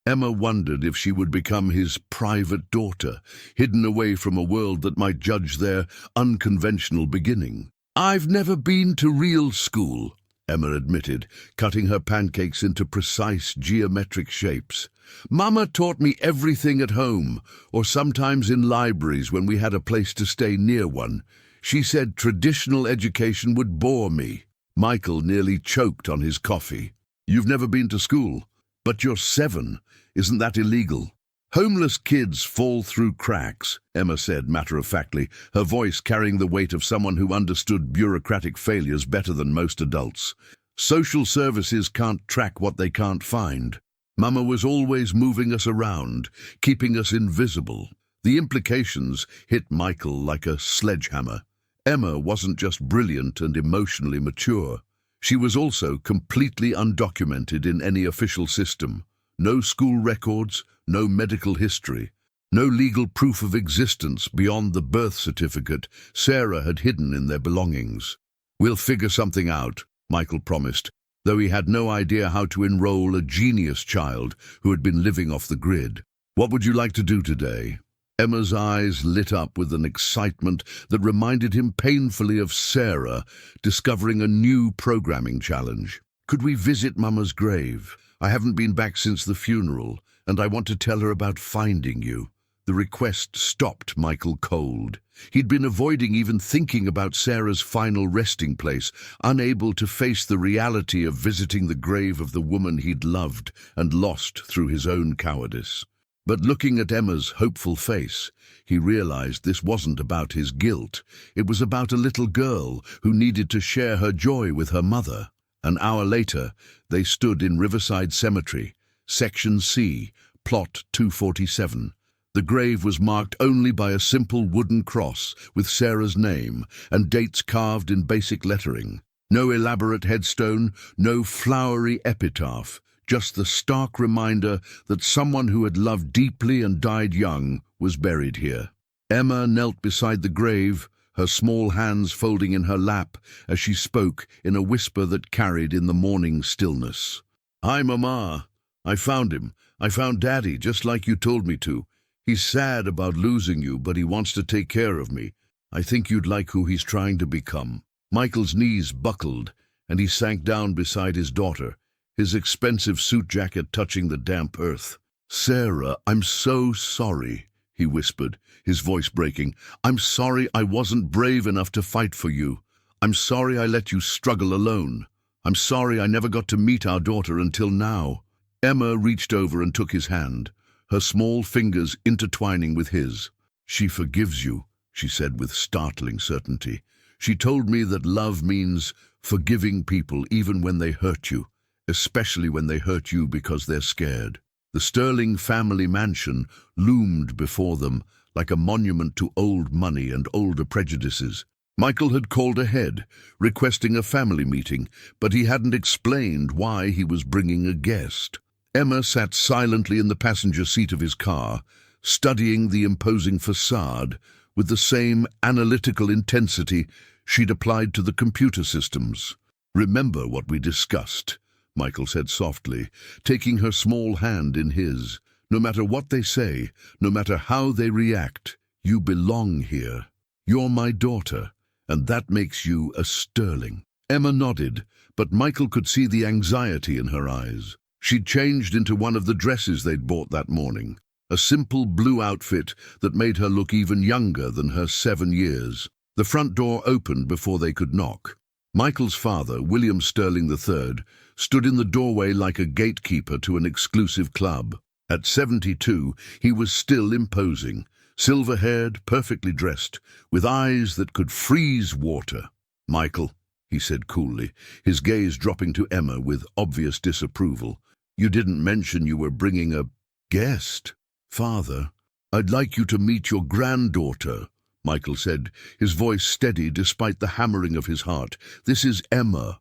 [SPEAKER 1] Emma wondered if she would become his private daughter, hidden away from a world that might judge their unconventional beginning. "I've never been to real school," Emma admitted, cutting her pancakes into precise geometric shapes. "Mama taught me everything at home, or sometimes in libraries when we had a place to stay near one. She said traditional education would bore me." Michael nearly choked on his coffee. "You've never been to school? But you're 7. Isn't that illegal?" "Homeless kids fall through cracks," Emma said matter-of-factly, her voice carrying the weight of someone who understood bureaucratic failures better than most adults. "Social services can't track what they can't find. Mama was always moving us around, keeping us invisible." The implications hit Michael like a sledgehammer. Emma wasn't just brilliant and emotionally mature. She was also completely undocumented in any official system. No school records, no medical history, no legal proof of existence beyond the birth certificate Sarah had hidden in their belongings. "We'll figure something out," Michael promised, though he had no idea how to enroll a genius child who had been living off the grid. "What would you like to do today?" Emma's eyes lit up with an excitement that reminded him painfully of Sarah discovering a new programming challenge. "Could we visit Mama's grave? I haven't been back since the funeral, and I want to tell her about finding you." The request stopped Michael cold. He'd been avoiding even thinking about Sarah's final resting place, unable to face the reality of visiting the grave of the woman he'd loved and lost through his own cowardice. But looking at Emma's hopeful face, he realized this wasn't about his guilt. It was about a little girl who needed to share her joy with her mother. An hour later, they stood in Riverside Cemetery, Section C, Plot 247. The grave was marked only by a simple wooden cross with Sarah's name and dates carved in basic lettering. No elaborate headstone, no flowery epitaph, just the stark reminder that someone who had loved deeply and died young was buried here. Emma knelt beside the grave, her small hands folding in her lap as she spoke in a whisper that carried in the morning stillness. "Hi, Mama. I found him. I found Daddy, just like you told me to. He's sad about losing you, but he wants to take care of me. I think you'd like who he's trying to become." Michael's knees buckled, and he sank down beside his daughter, his expensive suit jacket touching the damp earth. "Sarah, I'm so sorry," he whispered, his voice breaking. "I'm sorry I wasn't brave enough to fight for you. I'm sorry I let you struggle alone. I'm sorry I never got to meet our daughter until now." Emma reached over and took his hand, her small fingers intertwining with his. "She forgives you," she said with startling certainty. "She told me that love means forgiving people even when they hurt you, especially when they hurt you because they're scared." The Sterling family mansion loomed before them like a monument to old money and older prejudices. Michael had called ahead, requesting a family meeting, but he hadn't explained why he was bringing a guest. Emma sat silently in the passenger seat of his car, studying the imposing facade with the same analytical intensity she'd applied to the computer systems. "Remember what we discussed," Michael said softly, taking her small hand in his. "No matter what they say, no matter how they react, you belong here. You're my daughter, and that makes you a Sterling." Emma nodded, but Michael could see the anxiety in her eyes. She'd changed into one of the dresses they'd bought that morning, a simple blue outfit that made her look even younger than her 7 years. The front door opened before they could knock. Michael's father, William Sterling III, stood in the doorway like a gatekeeper to an exclusive club. At 72, he was still imposing, silver-haired, perfectly dressed, with eyes that could freeze water. "Michael," he said coolly, his gaze dropping to Emma with obvious disapproval, "you didn't mention you were bringing a guest." "Father, I'd like you to meet your granddaughter," Michael said, his voice steady despite the hammering of his heart. "This is Emma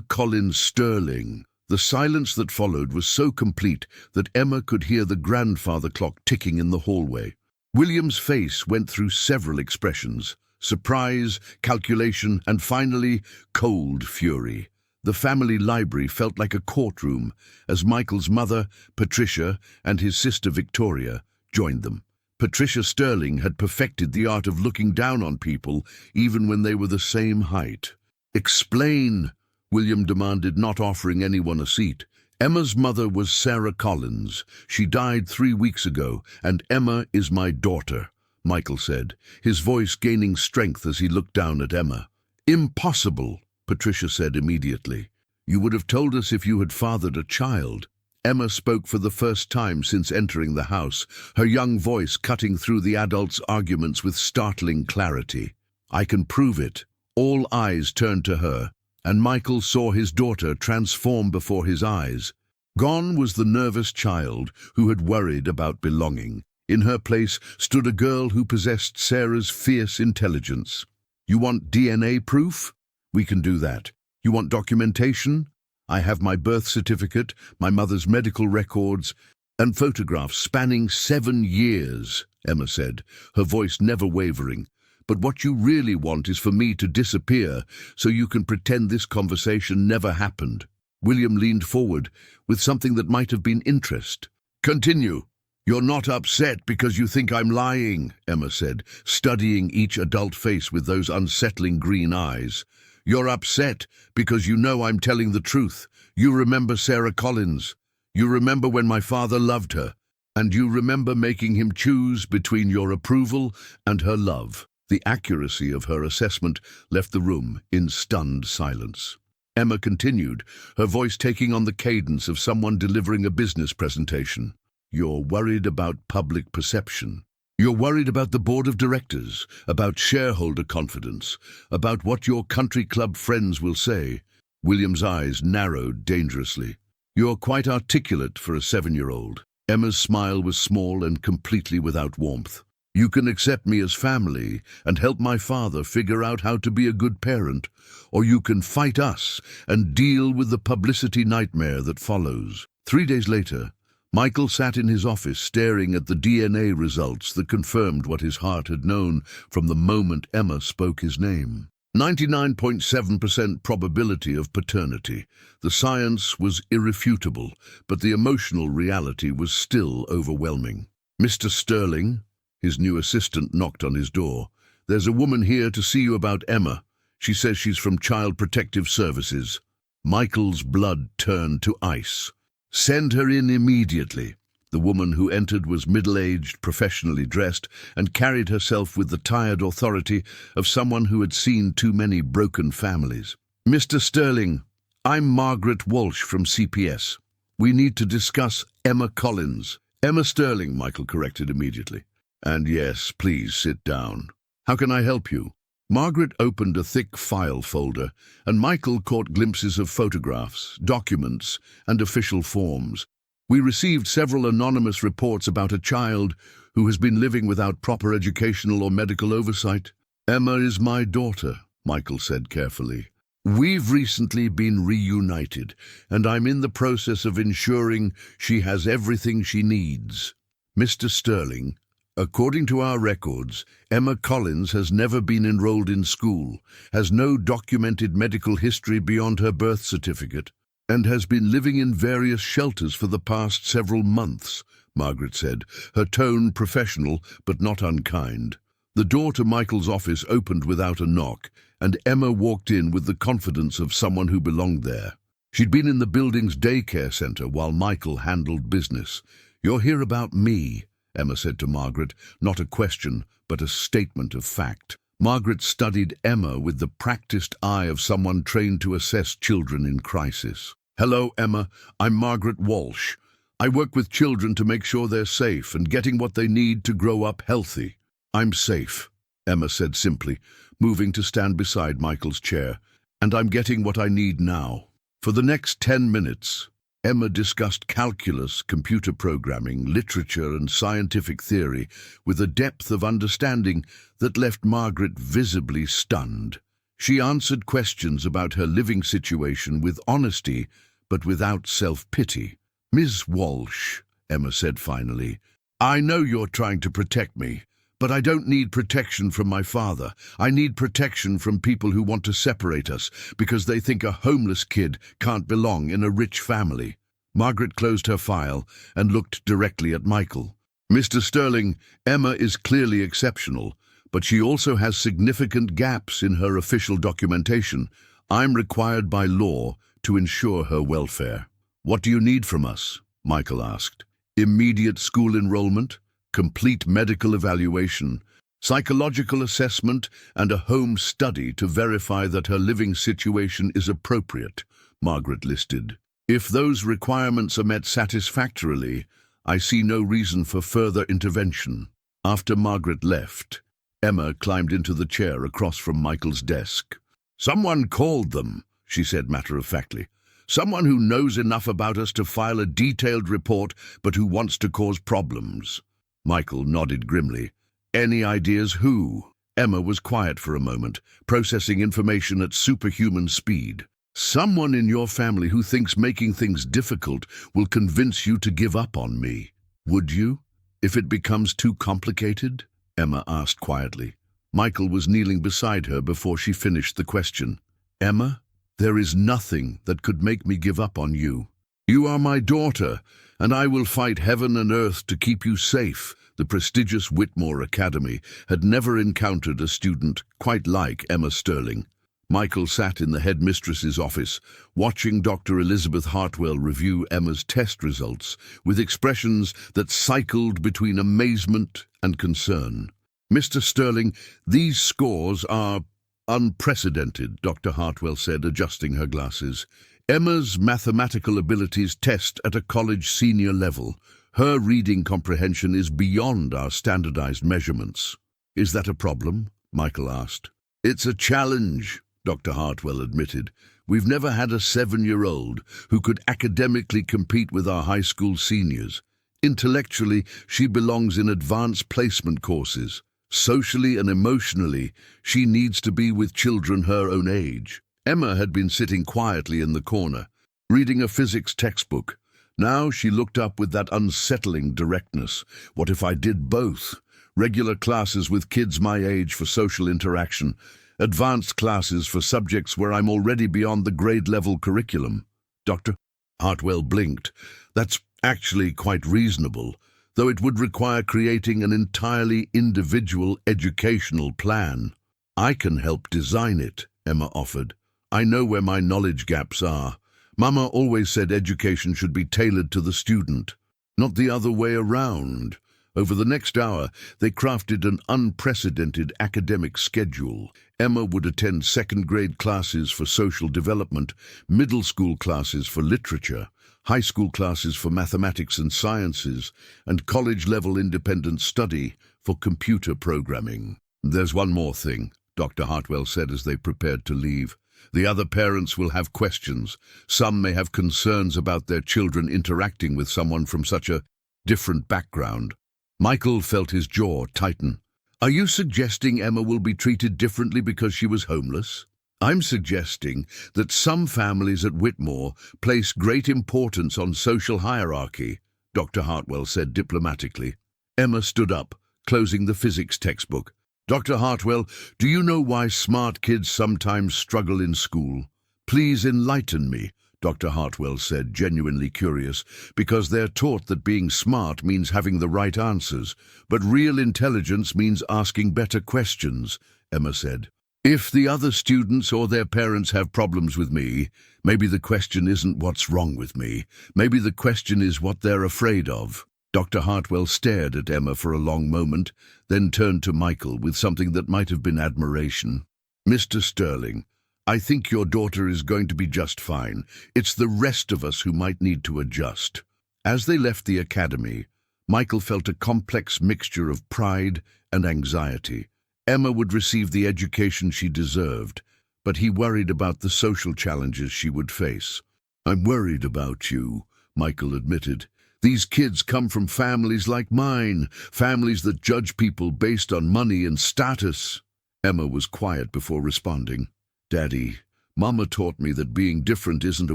[SPEAKER 1] Collins Sterling." The silence that followed was so complete that Emma could hear the grandfather clock ticking in the hallway. William's face went through several expressions: surprise, calculation, and finally, cold fury. The family library felt like a courtroom as Michael's mother, Patricia, and his sister Victoria joined them. Patricia Sterling had perfected the art of looking down on people even when they were the same height. "Explain," William demanded, not offering anyone a seat. "Emma's mother was Sarah Collins. She died 3 weeks ago, and Emma is my daughter," Michael said, his voice gaining strength as he looked down at Emma. "Impossible," Patricia said immediately. "You would have told us if you had fathered a child." Emma spoke for the first time since entering the house, her young voice cutting through the adults' arguments with startling clarity. "I can prove it." All eyes turned to her, and Michael saw his daughter transform before his eyes. Gone was the nervous child who had worried about belonging. In her place stood a girl who possessed Sarah's fierce intelligence. "You want DNA proof? We can do that. You want documentation? I have my birth certificate, my mother's medical records, and photographs spanning 7 years, Emma said, her voice never wavering. "But what you really want is for me to disappear so you can pretend this conversation never happened." William leaned forward with something that might have been interest. "Continue." "You're not upset because you think I'm lying," Emma said, studying each adult face with those unsettling green eyes. "You're upset because you know I'm telling the truth. You remember Sarah Collins. You remember when my father loved her. And you remember making him choose between your approval and her love." The accuracy of her assessment left the room in stunned silence. Emma continued, her voice taking on the cadence of someone delivering a business presentation. "You're worried about public perception. You're worried about the board of directors, about shareholder confidence, about what your country club friends will say." William's eyes narrowed dangerously. "You're quite articulate for a 7-year-old. Emma's smile was small and completely without warmth. "You can accept me as family and help my father figure out how to be a good parent, or you can fight us and deal with the publicity nightmare that follows." 3 days later, Michael sat in his office staring at the DNA results that confirmed what his heart had known from the moment Emma spoke his name. 99.7% probability of paternity. The science was irrefutable, but the emotional reality was still overwhelming. "Mr. Sterling," his new assistant knocked on his door. "There's a woman here to see you about Emma. She says she's from Child Protective Services." Michael's blood turned to ice. "Send her in immediately." The woman who entered was middle-aged, professionally dressed, and carried herself with the tired authority of someone who had seen too many broken families. "Mr. Sterling, I'm Margaret Walsh from CPS. We need to discuss Emma Collins." "Emma Sterling," Michael corrected immediately. "And yes, please sit down. How can I help you?" Margaret opened a thick file folder, and Michael caught glimpses of photographs, documents, and official forms. "We received several anonymous reports about a child who has been living without proper educational or medical oversight." "Emma is my daughter," Michael said carefully. "We've recently been reunited, and I'm in the process of ensuring she has everything she needs. Mr. Sterling, according to our records, Emma Collins has never been enrolled in school, has no documented medical history beyond her birth certificate, and has been living in various shelters for the past several months," Margaret said, her tone professional but not unkind. The door to Michael's office opened without a knock, and Emma walked in with the confidence of someone who belonged there. She'd been in the building's daycare center while Michael handled business. "You're here about me," Emma said to Margaret, not a question, but a statement of fact. Margaret studied Emma with the practiced eye of someone trained to assess children in crisis. "Hello, Emma. I'm Margaret Walsh. I work with children to make sure they're safe and getting what they need to grow up healthy." "I'm safe," Emma said simply, moving to stand beside Michael's chair. "And I'm getting what I need now." For the next 10 minutes, Emma discussed calculus, computer programming, literature and scientific theory with a depth of understanding that left Margaret visibly stunned. She answered questions about her living situation with honesty, but without self-pity. "Ms. Walsh," Emma said finally, "I know you're trying to protect me, but I don't need protection from my father. I need protection from people who want to separate us because they think a homeless kid can't belong in a rich family." Margaret closed her file and looked directly at Michael. "Mr. Sterling, Emma is clearly exceptional, but she also has significant gaps in her official documentation. I'm required by law to ensure her welfare." "What do you need from us?" Michael asked. "Immediate school enrollment, complete medical evaluation, psychological assessment, and a home study to verify that her living situation is appropriate," Margaret listed. "If those requirements are met satisfactorily, I see no reason for further intervention." After Margaret left, Emma climbed into the chair across from Michael's desk. "Someone called them," she said matter-of-factly. "Someone who knows enough about us to file a detailed report, but who wants to cause problems." Michael nodded grimly. "Any ideas who?" Emma was quiet for a moment, processing information at superhuman speed. "Someone in your family who thinks making things difficult will convince you to give up on me. Would you, if it becomes too complicated?" Emma asked quietly. Michael was kneeling beside her before she finished the question. "Emma, there is nothing that could make me give up on you. You are my daughter, and I will fight heaven and earth to keep you safe." The prestigious Whitmore Academy had never encountered a student quite like Emma Sterling. Michael sat in the headmistress's office, watching Dr. Elizabeth Hartwell review Emma's test results with expressions that cycled between amazement and concern. "Mr. Sterling, these scores are unprecedented," Dr. Hartwell said, adjusting her glasses. "Emma's mathematical abilities test at a college senior level. Her reading comprehension is beyond our standardized measurements." "Is that a problem?" Michael asked. "It's a challenge," Dr. Hartwell admitted. "We've never had a 7-year-old who could academically compete with our high school seniors. Intellectually, she belongs in advanced placement courses. Socially and emotionally, she needs to be with children her own age." Emma had been sitting quietly in the corner, reading a physics textbook. Now she looked up with that unsettling directness. "What if I did both? Regular classes with kids my age for social interaction, advanced classes for subjects where I'm already beyond the grade-level curriculum." Dr. Hartwell blinked. "That's actually quite reasonable, though it would require creating an entirely individual educational plan." "I can help design it," Emma offered. "I know where my knowledge gaps are. Mama always said education should be tailored to the student, not the other way around." Over the next hour, they crafted an unprecedented academic schedule. Emma would attend second-grade classes for social development, middle school classes for literature, high school classes for mathematics and sciences, and college-level independent study for computer programming. "There's one more thing," Dr. Hartwell said as they prepared to leave. "The other parents will have questions. Some may have concerns about their children interacting with someone from such a different background." Michael felt his jaw tighten. "Are you suggesting Emma will be treated differently because she was homeless?" "I'm suggesting that some families at Whitmore place great importance on social hierarchy," Dr. Hartwell said diplomatically. Emma stood up, closing the physics textbook. "Dr. Hartwell, do you know why smart kids sometimes struggle in school?" "Please enlighten me," Dr. Hartwell said, genuinely curious. "Because they're taught that being smart means having the right answers, but real intelligence means asking better questions," Emma said. "If the other students or their parents have problems with me, maybe the question isn't what's wrong with me. Maybe the question is what they're afraid of." Dr. Hartwell stared at Emma for a long moment, then turned to Michael with something that might have been admiration. "Mr. Sterling, I think your daughter is going to be just fine. It's the rest of us who might need to adjust." As they left the academy, Michael felt a complex mixture of pride and anxiety. Emma would receive the education she deserved, but he worried about the social challenges she would face. "I'm worried about you," Michael admitted. "These kids come from families like mine, families that judge people based on money and status." Emma was quiet before responding. "Daddy, Mama taught me that being different isn't a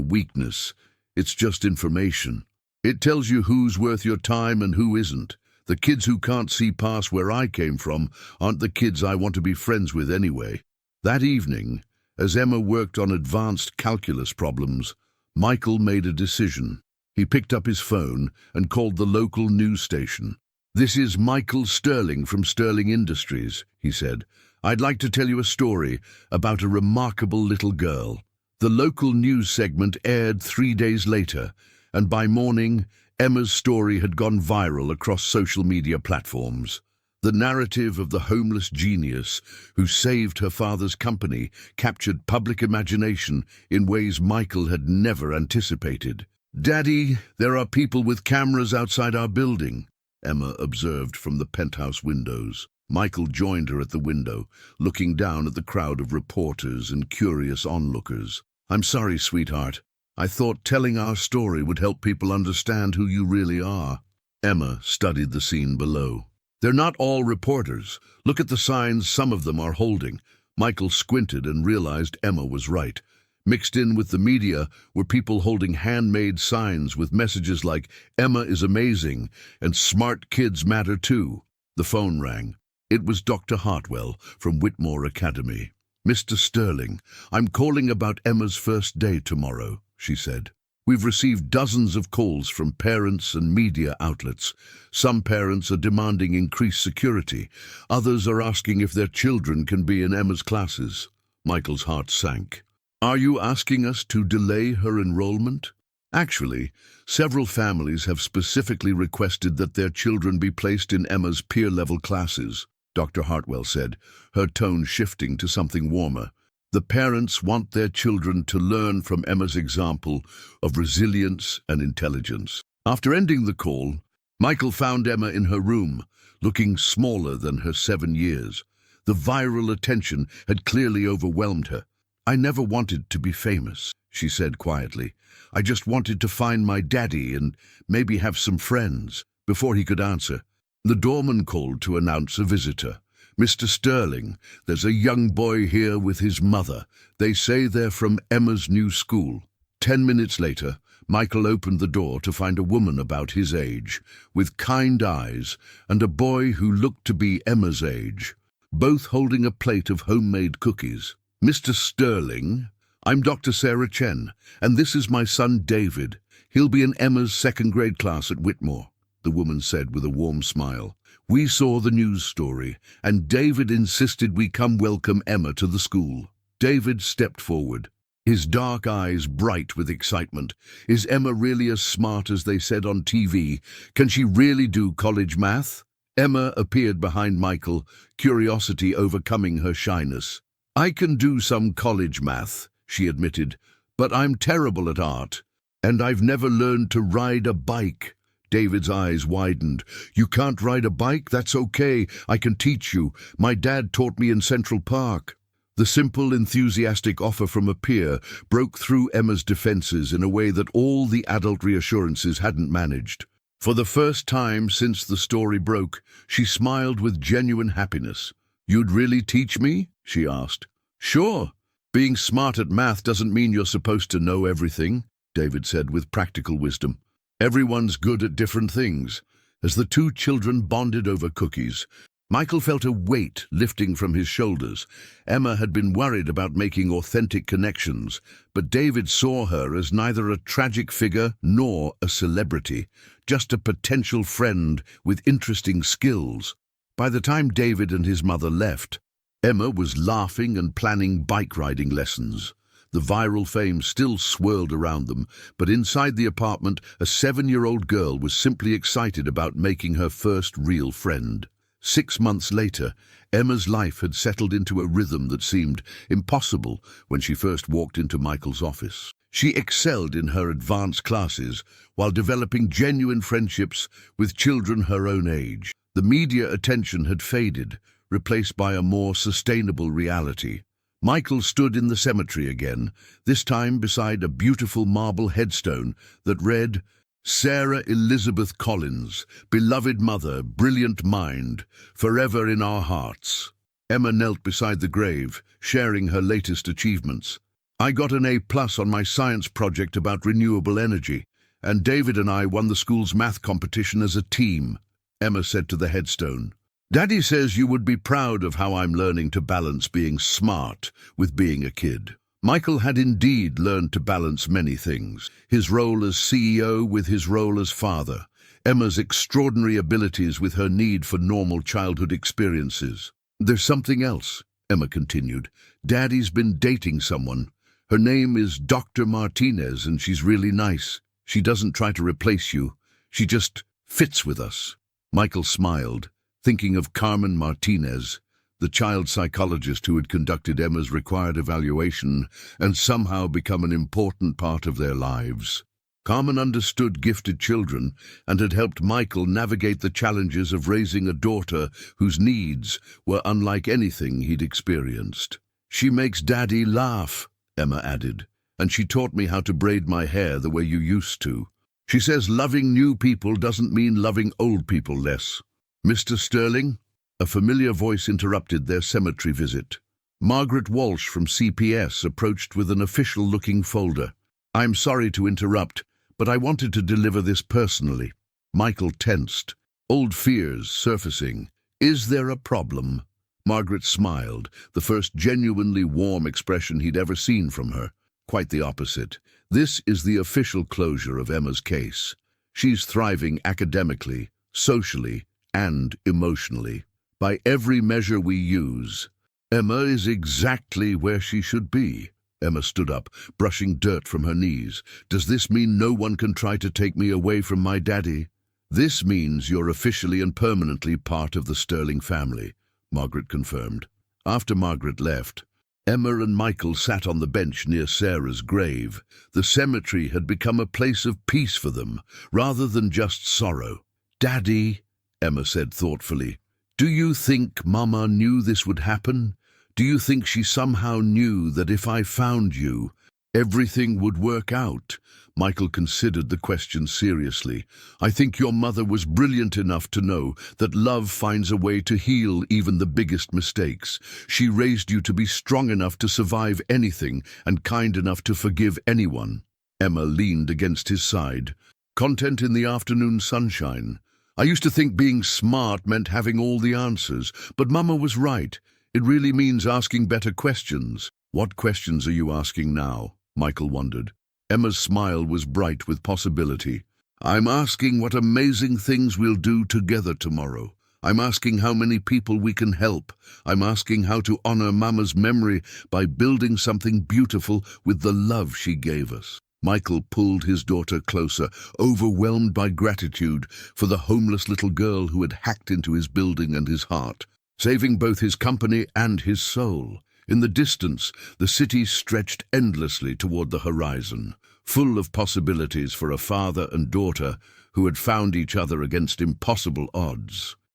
[SPEAKER 1] weakness. It's just information. It tells you who's worth your time and who isn't. The kids who can't see past where I came from aren't the kids I want to be friends with anyway." That evening, as Emma worked on advanced calculus problems, Michael made a decision. He picked up his phone and called the local news station. "This is Michael Sterling from Sterling Industries," he said. "I'd like to tell you a story about a remarkable little girl." The local news segment aired 3 days later, and by morning, Emma's story had gone viral across social media platforms. The narrative of the homeless genius who saved her father's company captured public imagination in ways Michael had never anticipated. "Daddy, there are people with cameras outside our building," Emma observed from the penthouse windows. Michael joined her at the window, looking down at the crowd of reporters and curious onlookers. "I'm sorry, sweetheart. I thought telling our story would help people understand who you really are." Emma studied the scene below. "They're not all reporters. Look at the signs some of them are holding." Michael squinted and realized Emma was right. Mixed in with the media were people holding handmade signs with messages like "Emma is amazing" and "Smart kids matter too." The phone rang. It was Dr. Hartwell from Whitmore Academy. "Mr. Sterling, I'm calling about Emma's first day tomorrow," she said. "We've received dozens of calls from parents and media outlets. Some parents are demanding increased security. Others are asking if their children can be in Emma's classes." Michael's heart sank. "Are you asking us to delay her enrollment?" "Actually, several families have specifically requested that their children be placed in Emma's peer-level classes," Dr. Hartwell said, her tone shifting to something warmer. "The parents want their children to learn from Emma's example of resilience and intelligence." After ending the call, Michael found Emma in her room, looking smaller than her 7 years. The viral attention had clearly overwhelmed her. "I never wanted to be famous," she said quietly. "I just wanted to find my daddy and maybe have some friends." Before he could answer, the doorman called to announce a visitor. "Mr. Sterling, there's a young boy here with his mother. They say they're from Emma's new school." 10 minutes later, Michael opened the door to find a woman about his age, with kind eyes, and a boy who looked to be Emma's age, both holding a plate of homemade cookies. "Mr. Sterling, I'm Dr. Sarah Chen, and this is my son David. He'll be in Emma's second-grade class at Whitmore," the woman said with a warm smile. "We saw the news story, and David insisted we come welcome Emma to the school." David stepped forward, his dark eyes bright with excitement. "Is Emma really as smart as they said on TV? Can she really do college math?" Emma appeared behind Michael, curiosity overcoming her shyness. "I can do some college math," she admitted, "but I'm terrible at art, and I've never learned to ride a bike." David's eyes widened. "You can't ride a bike? That's okay. I can teach you. My dad taught me in Central Park." The simple, enthusiastic offer from a peer broke through Emma's defenses in a way that all the adult reassurances hadn't managed. For the first time since the story broke, she smiled with genuine happiness. "You'd really teach me?" she asked. "Sure. Being smart at math doesn't mean you're supposed to know everything," David said with practical wisdom. "Everyone's good at different things." As the two children bonded over cookies, Michael felt a weight lifting from his shoulders. Emma had been worried about making authentic connections, but David saw her as neither a tragic figure nor a celebrity, just a potential friend with interesting skills. By the time David and his mother left, Emma was laughing and planning bike riding lessons. The viral fame still swirled around them, but inside the apartment, a 7-year-old girl was simply excited about making her first real friend. 6 months later, Emma's life had settled into a rhythm that seemed impossible when she first walked into Michael's office. She excelled in her advanced classes while developing genuine friendships with children her own age. The media attention had faded, replaced by a more sustainable reality. Michael stood in the cemetery again, this time beside a beautiful marble headstone that read, "Sarah Elizabeth Collins, beloved mother, brilliant mind, forever in our hearts." Emma knelt beside the grave, sharing her latest achievements. "I got an A+ on my science project about renewable energy, and David and I won the school's math competition as a team," Emma said to the headstone. "Daddy says you would be proud of how I'm learning to balance being smart with being a kid." Michael had indeed learned to balance many things. His role as CEO with his role as father. Emma's extraordinary abilities with her need for normal childhood experiences. "There's something else," Emma continued. "Daddy's been dating someone. Her name is Dr. Martinez, and she's really nice. She doesn't try to replace you. She just fits with us." Michael smiled, thinking of Carmen Martinez, the child psychologist who had conducted Emma's required evaluation and somehow become an important part of their lives. Carmen understood gifted children and had helped Michael navigate the challenges of raising a daughter whose needs were unlike anything he'd experienced. "She makes Daddy laugh," Emma added, "and she taught me how to braid my hair the way you used to. She says loving new people doesn't mean loving old people less." "Mr. Sterling?" A familiar voice interrupted their cemetery visit. Margaret Walsh from CPS approached with an official-looking folder. "I'm sorry to interrupt, but I wanted to deliver this personally." Michael tensed, old fears surfacing. "Is there a problem?" Margaret smiled, the first genuinely warm expression he'd ever seen from her. Quite the opposite. "This is the official closure of Emma's case. She's thriving academically, socially, and emotionally. By every measure we use, Emma is exactly where she should be." Emma stood up, brushing dirt from her knees. "Does this mean no one can try to take me away from my daddy?" "This means you're officially and permanently part of the Sterling family," Margaret confirmed. After Margaret left, Emma and Michael sat on the bench near Sarah's grave. The cemetery had become a place of peace for them, rather than just sorrow. "Daddy," Emma said thoughtfully, "do you think Mama knew this would happen? Do you think she somehow knew that if I found you, everything would work out?" Michael considered the question seriously. "I think your mother was brilliant enough to know that love finds a way to heal even the biggest mistakes. She raised you to be strong enough to survive anything and kind enough to forgive anyone." Emma leaned against his side. "Content in the afternoon sunshine. I used to think being smart meant having all the answers, but Mama was right. It really means asking better questions." "What questions are you asking now?" Michael wondered. Emma's smile was bright with possibility. "I'm asking what amazing things we'll do together tomorrow. I'm asking how many people we can help. I'm asking how to honor Mama's memory by building something beautiful with the love she gave us." Michael pulled his daughter closer, overwhelmed by gratitude for the homeless little girl who had hacked into his building and his heart, saving both his company and his soul. In the distance, the city stretched endlessly toward the horizon, full of possibilities for a father and daughter who had found each other against impossible odds.